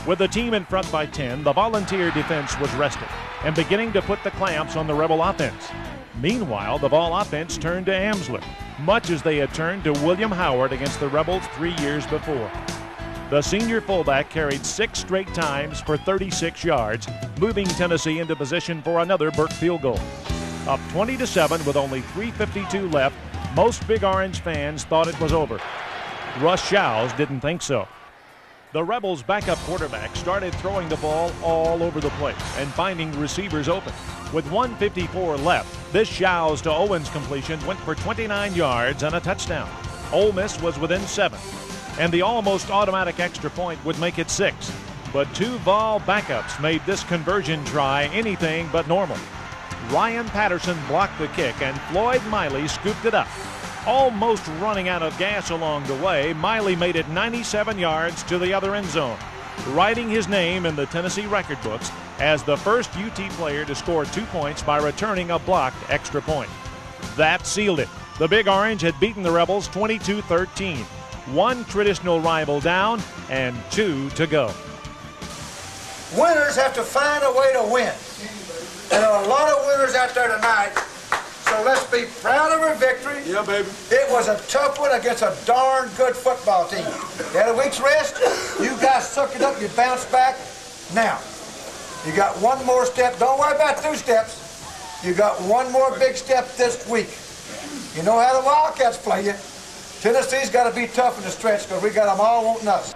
With the team in front by 10, the Volunteer defense was rested and beginning to put the clamps on the Rebel offense. Meanwhile, the Vol offense turned to Amsler, much as they had turned to William Howard against the Rebels 3 years before. The senior fullback carried 6 straight times for 36 yards, moving Tennessee into position for another Burke field goal. Up 20-7 with only 3:52 left, most Big Orange fans thought it was over. Russ Shows didn't think so. The Rebels' backup quarterback started throwing the ball all over the place and finding receivers open. With 1:54 left, this Shows to Owens completion went for 29 yards and a touchdown. Ole Miss was within 7, and the almost automatic extra point would make it 6. But 2 Vol backups made this conversion try anything but normal. Ryan Patterson blocked the kick, and Floyd Miley scooped it up. Almost running out of gas along the way, Miley made it 97 yards to the other end zone, writing his name in the Tennessee record books as the first UT player to score 2 points by returning a blocked extra point. That sealed it. The Big Orange had beaten the Rebels 22-13. 1 traditional rival down and 2 to go. Winners have to find a way to win. And there are a lot of winners out there tonight. So let's be proud of our victory. Yeah, baby. It was a tough one against a darn good football team. You had a week's rest. You guys took it up. You bounced back. Now, you got 1 more step. Don't worry about 2 steps. You got 1 more big step this week. You know how the Wildcats play you. Tennessee's got to be tough in the stretch because we got them all wanting us.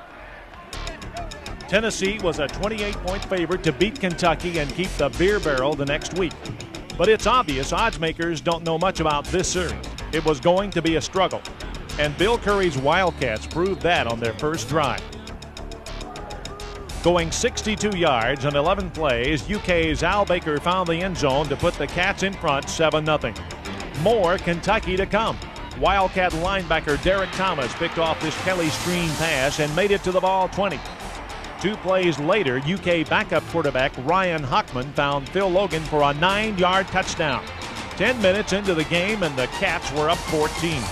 Tennessee was a 28-point favorite to beat Kentucky and keep the beer barrel the next week. But it's obvious odds makers don't know much about this series. It was going to be a struggle. And Bill Curry's Wildcats proved that on their first drive. Going 62 yards on 11 plays, UK's Al Baker found the end zone to put the Cats in front 7-0. More Kentucky to come. Wildcat linebacker Derek Thomas picked off this Kelly screen pass and made it to the ball 20. 2 plays later, UK backup quarterback Ryan Hockman found Phil Logan for a 9-yard touchdown. 10 minutes into the game and the Cats were up 14.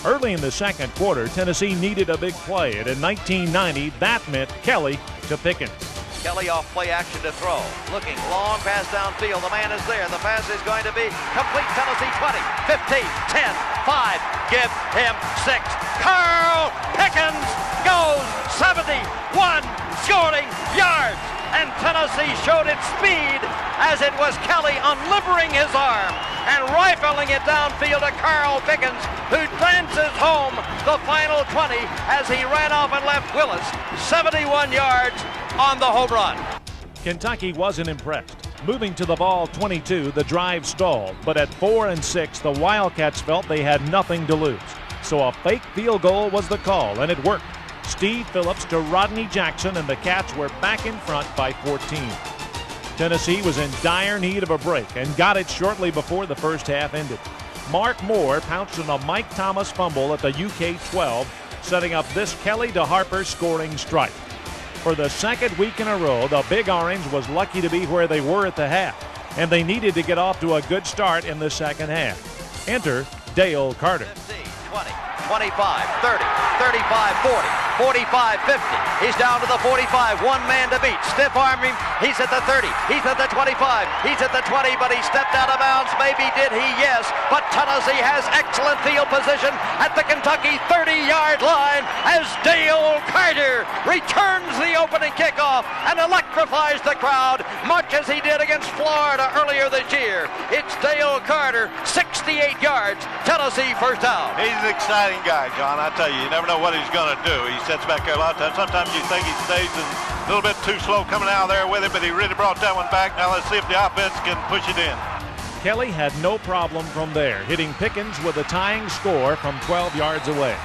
Early in the second quarter, Tennessee needed a big play, and in 1990, that meant Kelly to Pickens. Kelly off play action to throw. Looking, long pass downfield. The man is there. The pass is going to be complete. Tennessee 20, 15, 10, 5. Give him 6. Carl Pickens goes 71 scoring yards. And Tennessee showed its speed as it was Kelly unlivering his arm and rifling it downfield to Carl Pickens, who dances home the final 20 as he ran off and left Willis 71 yards on the home run. Kentucky wasn't impressed. Moving to the ball 22, the drive stalled, but at 4 and 6, the Wildcats felt they had nothing to lose. So a fake field goal was the call, and it worked. Steve Phillips to Rodney Jackson, and the Cats were back in front by 14. Tennessee was in dire need of a break and got it shortly before the first half ended. Mark Moore pounced on a Mike Thomas fumble at the UK 12, setting up this Kelly to Harper scoring strike. For the second week in a row, the Big Orange was lucky to be where they were at the half, and they needed to get off to a good start in the second half. Enter Dale Carter. 20, 25, 30, 35, 40, 45, 50. He's down to the 45. One man to beat. Stiff arm him. He's at the 30. He's at the 25. He's at the 20, but he stepped out of bounds. Maybe did he? Yes. But Tennessee has excellent field position at the Kentucky 30-yard line as Dale Carter returns the opening kickoff and electrifies the crowd, much as he did against Florida earlier this year. It's Dale Carter, 68 yards. Tennessee first down. He's an exciting guy, John. I tell you, you never know what he's going to do. He sits back there a lot of times. Sometimes you think he stays a little bit too slow coming out there with it, but he really brought that one back. Now let's see if the offense can push it in. Kelly had no problem from there, hitting Pickens with a tying score from 12 yards away.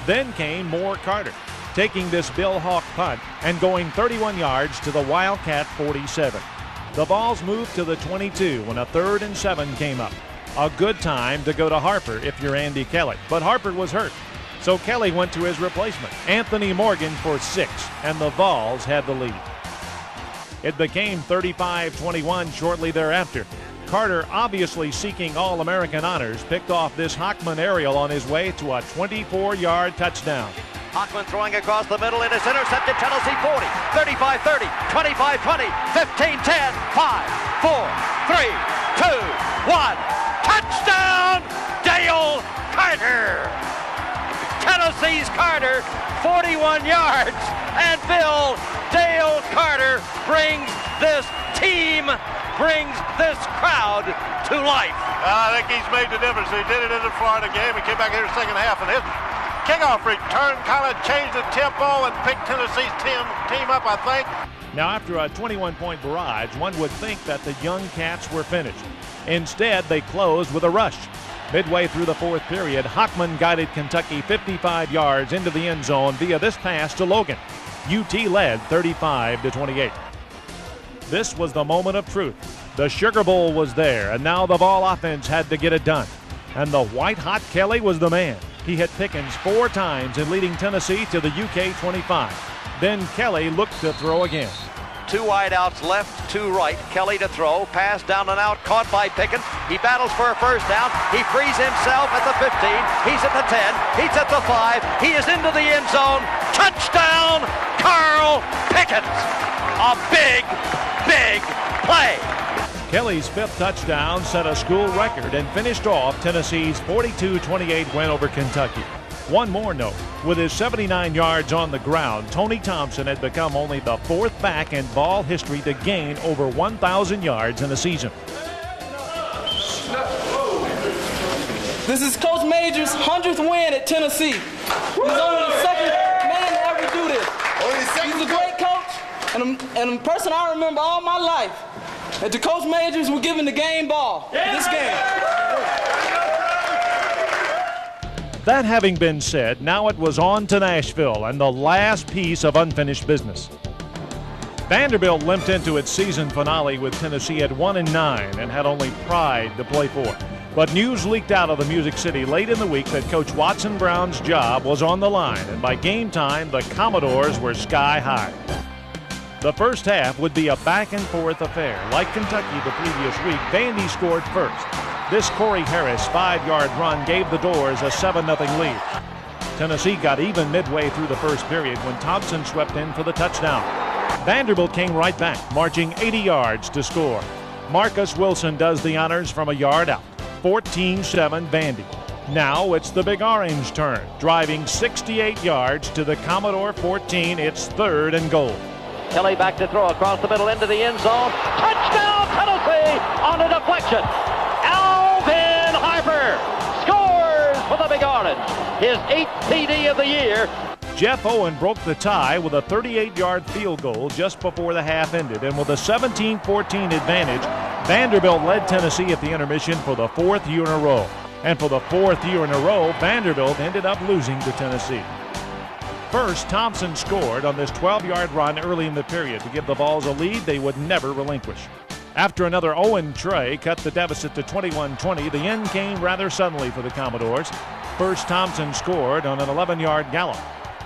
Then came Moore Carter, taking this Bill Hawk punt and going 31 yards to the Wildcat 47. The balls moved to the 22 when a 3rd and 7 came up. A good time to go to Harper if you're Andy Kelly, but Harper was hurt. So Kelly went to his replacement, Anthony Morgan, for 6, and the Vols had the lead. It became 35-21 shortly thereafter. Carter, obviously seeking All-American honors, picked off this Hockman aerial on his way to a 24-yard touchdown. Hockman throwing across the middle, and it's intercepted. Tennessee 40, 35-30, 25-20, 15-10, 5, 4, 3, 2, 1. Touchdown, Dale Carter! Tennessee's Carter, 41 yards, and Bill Dale Carter brings this team, brings this crowd to life. I think he's made the difference. He did it in the Florida game. He came back here in the second half, and his kickoff return kind of changed the tempo and picked Tennessee's team up, I think. Now, after a 21-point barrage, one would think that the young Cats were finished. Instead, they closed with a rush. Midway through the fourth period, Hockman guided Kentucky 55 yards into the end zone via this pass to Logan. UT led 35-28. This was the moment of truth. The Sugar Bowl was there, and now the Vol offense had to get it done. And the white-hot Kelly was the man. He hit Pickens 4 times in leading Tennessee to the UK 25. Then Kelly looked to throw again. 2 wideouts left, 2 right. Kelly to throw. Pass down and out. Caught by Pickens. He battles for a first down. He frees himself at the 15. He's at the 10. He's at the 5. He is into the end zone. Touchdown, Carl Pickens. A big, big play. Kelly's 5th touchdown set a school record and finished off Tennessee's 42-28 win over Kentucky. One more note, with his 79 yards on the ground, Tony Thompson had become only the 4th back in Vol history to gain over 1,000 yards in a season. This is Coach Major's 100th win at Tennessee. He's only the second man to ever do this. He's a great coach and a person I remember all my life. And to Coach Majors, we're giving the game ball for this game. That having been said, now it was on to Nashville and the last piece of unfinished business. Vanderbilt limped into its season finale with Tennessee at 1-9 and had only pride to play for. But news leaked out of the Music City late in the week that Coach Watson Brown's job was on the line, and by game time, the Commodores were sky high. The first half would be a back-and-forth affair. Like Kentucky the previous week, Vandy scored first. This Corey Harris 5-yard run gave the Doors a 7-0 lead. Tennessee got even midway through the first period when Thompson swept in for the touchdown. Vanderbilt came right back, marching 80 yards to score. Marcus Wilson does the honors from a yard out. 14-7 Vandy. Now it's the Big Orange turn, driving 68 yards to the Commodore 14. It's 3rd and goal. Kelly back to throw across the middle into the end zone. Touchdown, Tennessee on a deflection. Alvin Harper scores for the Big Orange. His 8th TD of the year. Jeff Owen broke the tie with a 38-yard field goal just before the half ended, and with a 17-14 advantage, Vanderbilt led Tennessee at the intermission for the 4th year in a row. And for the 4th year in a row, Vanderbilt ended up losing to Tennessee. First, Thompson scored on this 12-yard run early in the period to give the Vols a lead they would never relinquish. After another Owen tray cut the deficit to 21-20, the end came rather suddenly for the Commodores. First, Thompson scored on an 11-yard gallop.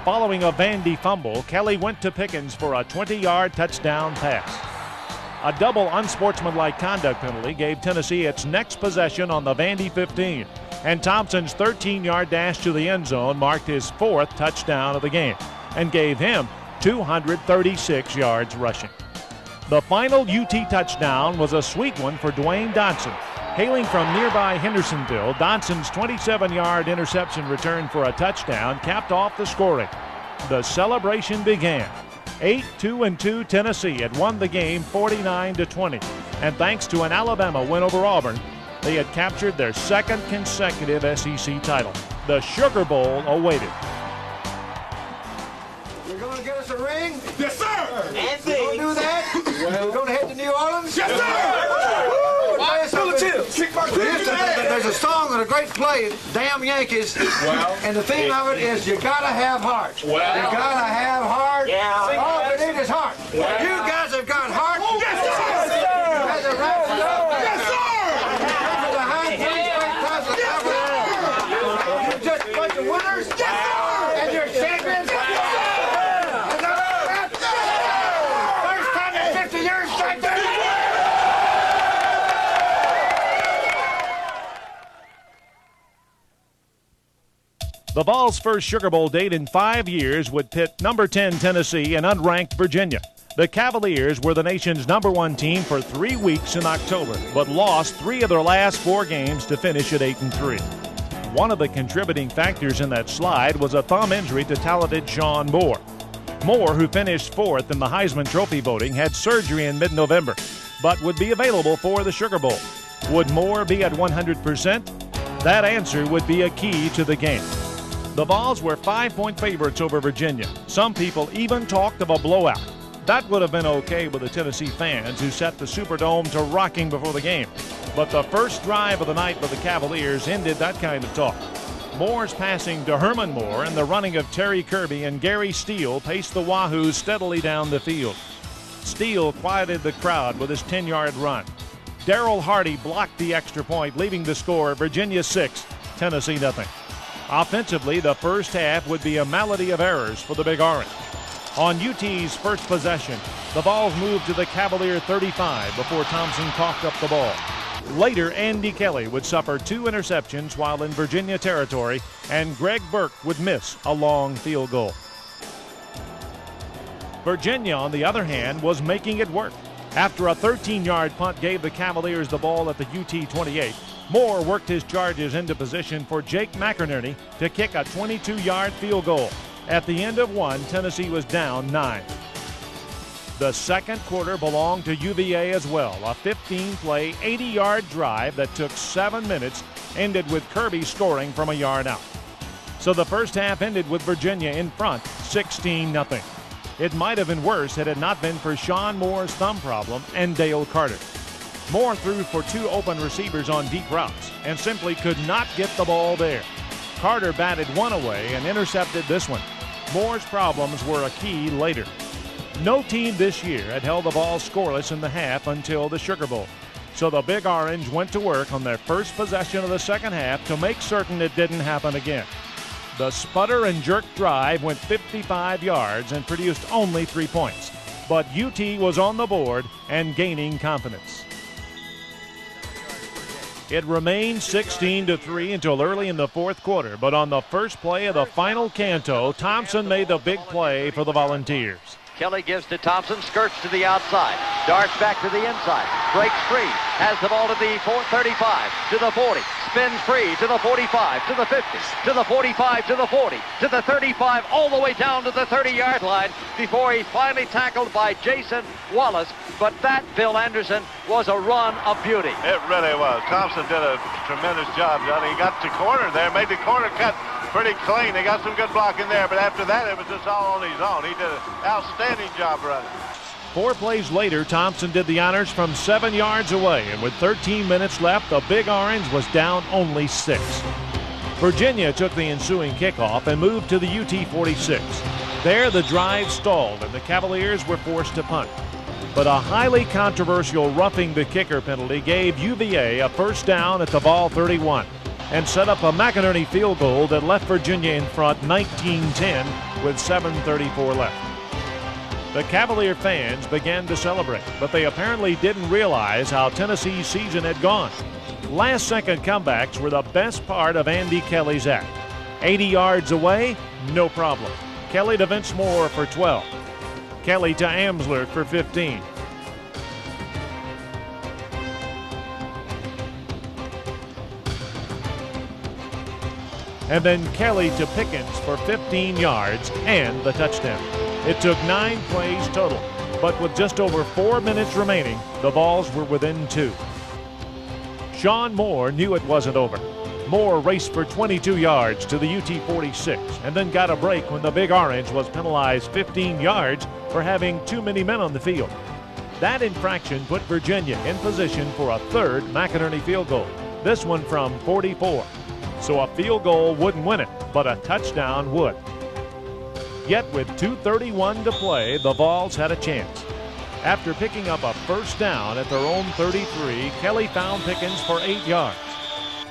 Following a Vandy fumble, Kelly went to Pickens for a 20-yard touchdown pass. A double unsportsmanlike conduct penalty gave Tennessee its next possession on the Vandy 15, and Thompson's 13-yard dash to the end zone marked his 4th touchdown of the game and gave him 236 yards rushing. The final UT touchdown was a sweet one for Dwayne Dotson. Hailing from nearby Hendersonville, Dotson's 27-yard interception return for a touchdown capped off the scoring. The celebration began. 8-2 Tennessee had won the game 49-20, and thanks to an Alabama win over Auburn, they had captured their 2nd consecutive SEC title. The Sugar Bowl awaited. You're going to get us a ring? Yes, sir. And things. You're going to do that? We're going to head to New Orleans? Yes, sir. There's a song and a great play, Damn Yankees, and the theme of it is you gotta have heart. You gotta have heart. Yeah. All we need is heart. You guys have got heart. Yes, sir. You guys have wrapped it up. Yes, sir. You're just a bunch of winners. Yes, sir. And you're champions. First time in 50 years, strike there. The Vols' first Sugar Bowl date in 5 years would pit number 10 Tennessee and unranked Virginia. The Cavaliers were the nation's number 1 team for 3 weeks in October, but lost 3 of their last 4 games to finish at 8-3. One of the contributing factors in that slide was a thumb injury to talented Sean Moore. Moore, who finished 4th in the Heisman Trophy voting, had surgery in mid-November, but would be available for the Sugar Bowl. Would Moore be at 100%? That answer would be a key to the game. The Vols were 5-point favorites over Virginia. Some people even talked of a blowout. That would have been okay with the Tennessee fans who set the Superdome to rocking before the game. But the first drive of the night for the Cavaliers ended that kind of talk. Moore's passing to Herman Moore and the running of Terry Kirby and Gary Steele paced the Wahoos steadily down the field. Steele quieted the crowd with his 10-yard run. Darrell Hardy blocked the extra point, leaving the score Virginia 6, Tennessee nothing. Offensively, the first half would be a malady of errors for the Big Orange. On UT's first possession, the Vols moved to the Cavalier 35 before Thompson coughed up the ball. Later, Andy Kelly would suffer 2 interceptions while in Virginia territory, and Greg Burke would miss a long field goal. Virginia, on the other hand, was making it work. After a 13-yard punt gave the Cavaliers the ball at the UT 28, Moore worked his charges into position for Jake McInerney to kick a 22-yard field goal. At the end of one, Tennessee was down 9. The second quarter belonged to UVA as well, a 15-play, 80-yard drive that took 7 minutes ended with Kirby scoring from a yard out. So the first half ended with Virginia in front, 16-0. It might have been worse had it not been for Sean Moore's thumb problem and Dale Carter. Moore threw for 2 open receivers on deep routes and simply could not get the ball there. Carter batted one away and intercepted this one. Moore's problems were a key later. No team this year had held the ball scoreless in the half until the Sugar Bowl. So the Big Orange went to work on their first possession of the second half to make certain it didn't happen again. The sputter and jerk drive went 55 yards and produced only 3 points. But UT was on the board and gaining confidence. It remained 16-3 until early in the fourth quarter, but on the first play of the final canto, Thompson made the big play for the Volunteers. Kelly gives to Thompson, skirts to the outside, darts back to the inside, breaks free, has the ball to the 35, to the 40, spins free to the 45, to the 50, to the 45, to the 40, to the 35, all the way down to the 30-yard line before he's finally tackled by Jason Wallace. But that, Bill Anderson, was a run of beauty. It really was. Thompson did a tremendous job, Johnny. He got the corner there, made the corner cut pretty clean. They got some good blocking there, but after that, it was just all on his own. He did an outstanding job running. 4 plays later, Thompson did the honors from 7 yards away, and with 13 minutes left, the Big Orange was down only 6. Virginia took the ensuing kickoff and moved to the UT 46. There, the drive stalled, and the Cavaliers were forced to punt. But a highly controversial roughing the kicker penalty gave UVA a first down at the ball 31 and set up a McInerney field goal that left Virginia in front 19-10 with 7:34 left. The Cavalier fans began to celebrate, but they apparently didn't realize how Tennessee's season had gone. Last-second comebacks were the best part of Andy Kelly's act. 80 yards away, no problem. Kelly to Vince Moore for 12. Kelly to Amsler for 15. And then Kelly to Pickens for 15 yards and the touchdown. It took 9 plays total, but with just over 4 minutes remaining, the Vols were within 2. Sean Moore knew it wasn't over. Moore raced for 22 yards to the UT 46 and then got a break when the Big Orange was penalized 15 yards for having too many men on the field. That infraction put Virginia in position for a third McInerney field goal, this one from 44. So a field goal wouldn't win it, but a touchdown would. Yet with 2:31 to play, the Vols had a chance. After picking up a first down at their own 33, Kelly found Pickens for 8 yards.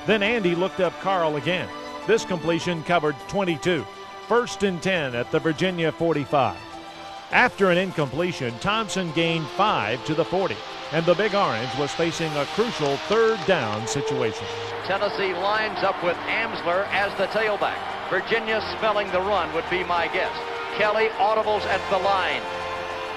Then Andy looked up Carl again. This completion covered 22. 1st and 10 at the Virginia 45. After an incompletion, Thompson gained 5 to the 40, and the Big Orange was facing a crucial third down situation. Tennessee lines up with Amsler as the tailback. Virginia spelling the run would be my guess. Kelly audibles at the line.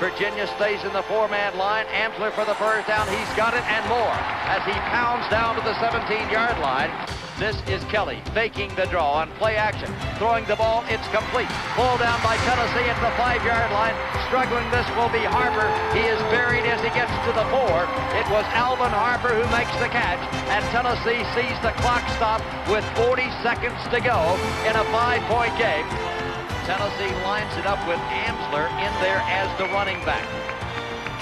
Virginia stays in the 4-man line. Amsler for the first down. He's got it and more as he pounds down to the 17-yard line. This is Kelly faking the draw on play action. Throwing the ball, it's complete. Pulled down by Tennessee at the 5-yard line. Struggling, this will be Harper. He is buried as he gets to the 4. It was Alvin Harper who makes the catch, and Tennessee sees the clock stop with 40 seconds to go in a 5-point game. Tennessee lines it up with Amsler in there as the running back.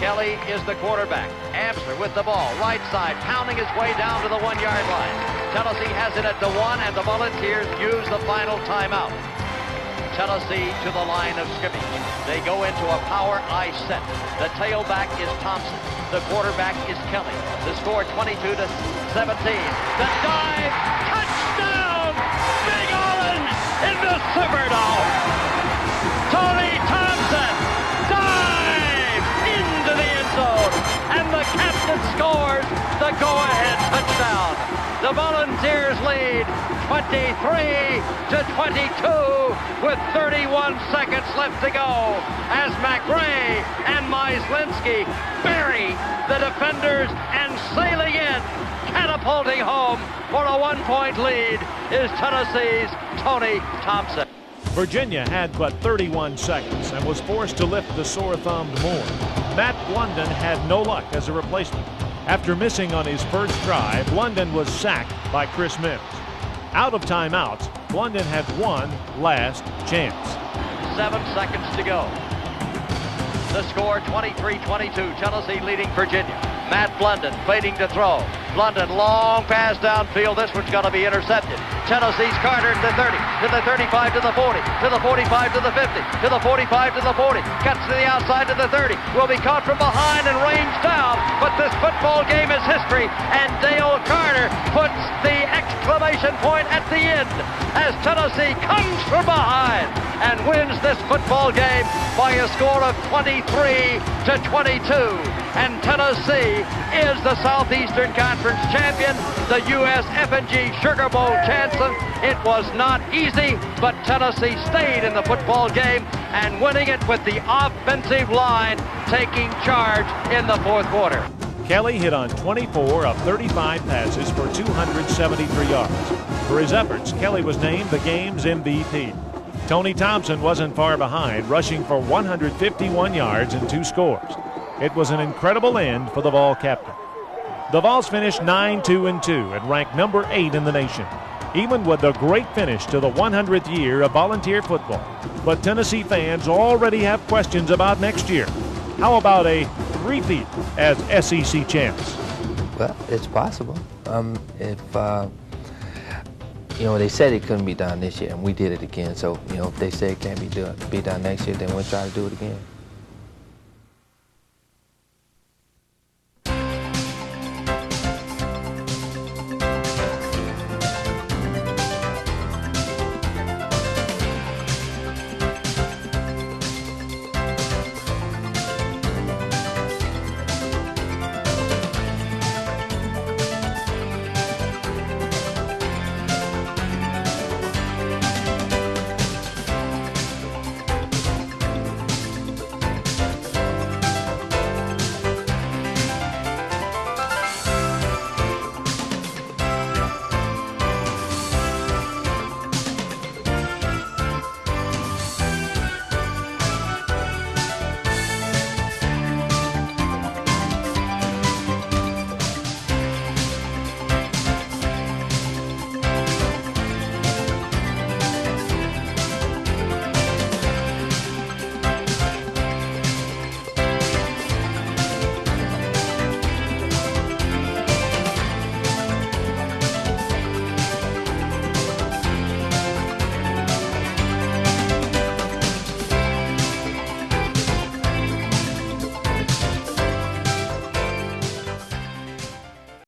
Kelly is the quarterback. Amsler with the ball, right side, pounding his way down to the 1-yard line. Tennessee has it at the 1, and the Volunteers use the final timeout. Tennessee to the line of scrimmage. They go into a power I set. The tailback is Thompson. The quarterback is Kelly. The score 22-17. The dive, touchdown! Big Orange in the Superdome. Tony Thompson dives into the end zone, and the captain scores the go-ahead touchdown. The Volunteers lead 23-22 with 31 seconds left to go as McRae and Myslinski bury the defenders, and sailing in, catapulting home for a 1-point lead is Tennessee's Tony Thompson. Virginia had but 31 seconds and was forced to lift the sore-thumbed Moore. Matt Blunden had no luck as a replacement. After missing on his first drive, London was sacked by Chris Mims. Out of timeouts, London had one last chance. 7 seconds to go. The score 23-22, Tennessee leading Virginia. Matt Blunden fading to throw. Blunden, long pass downfield. This one's going to be intercepted. Tennessee's Carter to the 30, to the 35, to the 40, to the 45, to the 50, to the 45, to the 40. Cuts to the outside to the 30. Will be caught from behind and ranged down. But this football game is history. And Dale Carter puts the exclamation point at the end as Tennessee comes from behind and wins this football game by a score of 23-22. And Tennessee is the Southeastern Conference champion, the U.S. F&G Sugar Bowl champion. It was not easy, but Tennessee stayed in the football game and winning it with the offensive line taking charge in the fourth quarter. Kelly hit on 24 of 35 passes for 273 yards. For his efforts, Kelly was named the game's MVP. Tony Thompson wasn't far behind, rushing for 151 yards and 2 scores. It was an incredible end for the Vol captain. The Vols finished 9-2-2 and ranked number 8 in the nation, even with the great finish to the 100th year of volunteer football. But Tennessee fans already have questions about next year. How about a repeat as SEC champs? Well, it's possible. They said it couldn't be done this year, and we did it again. So, if they say it can't be done next year, then we'll try to do it again.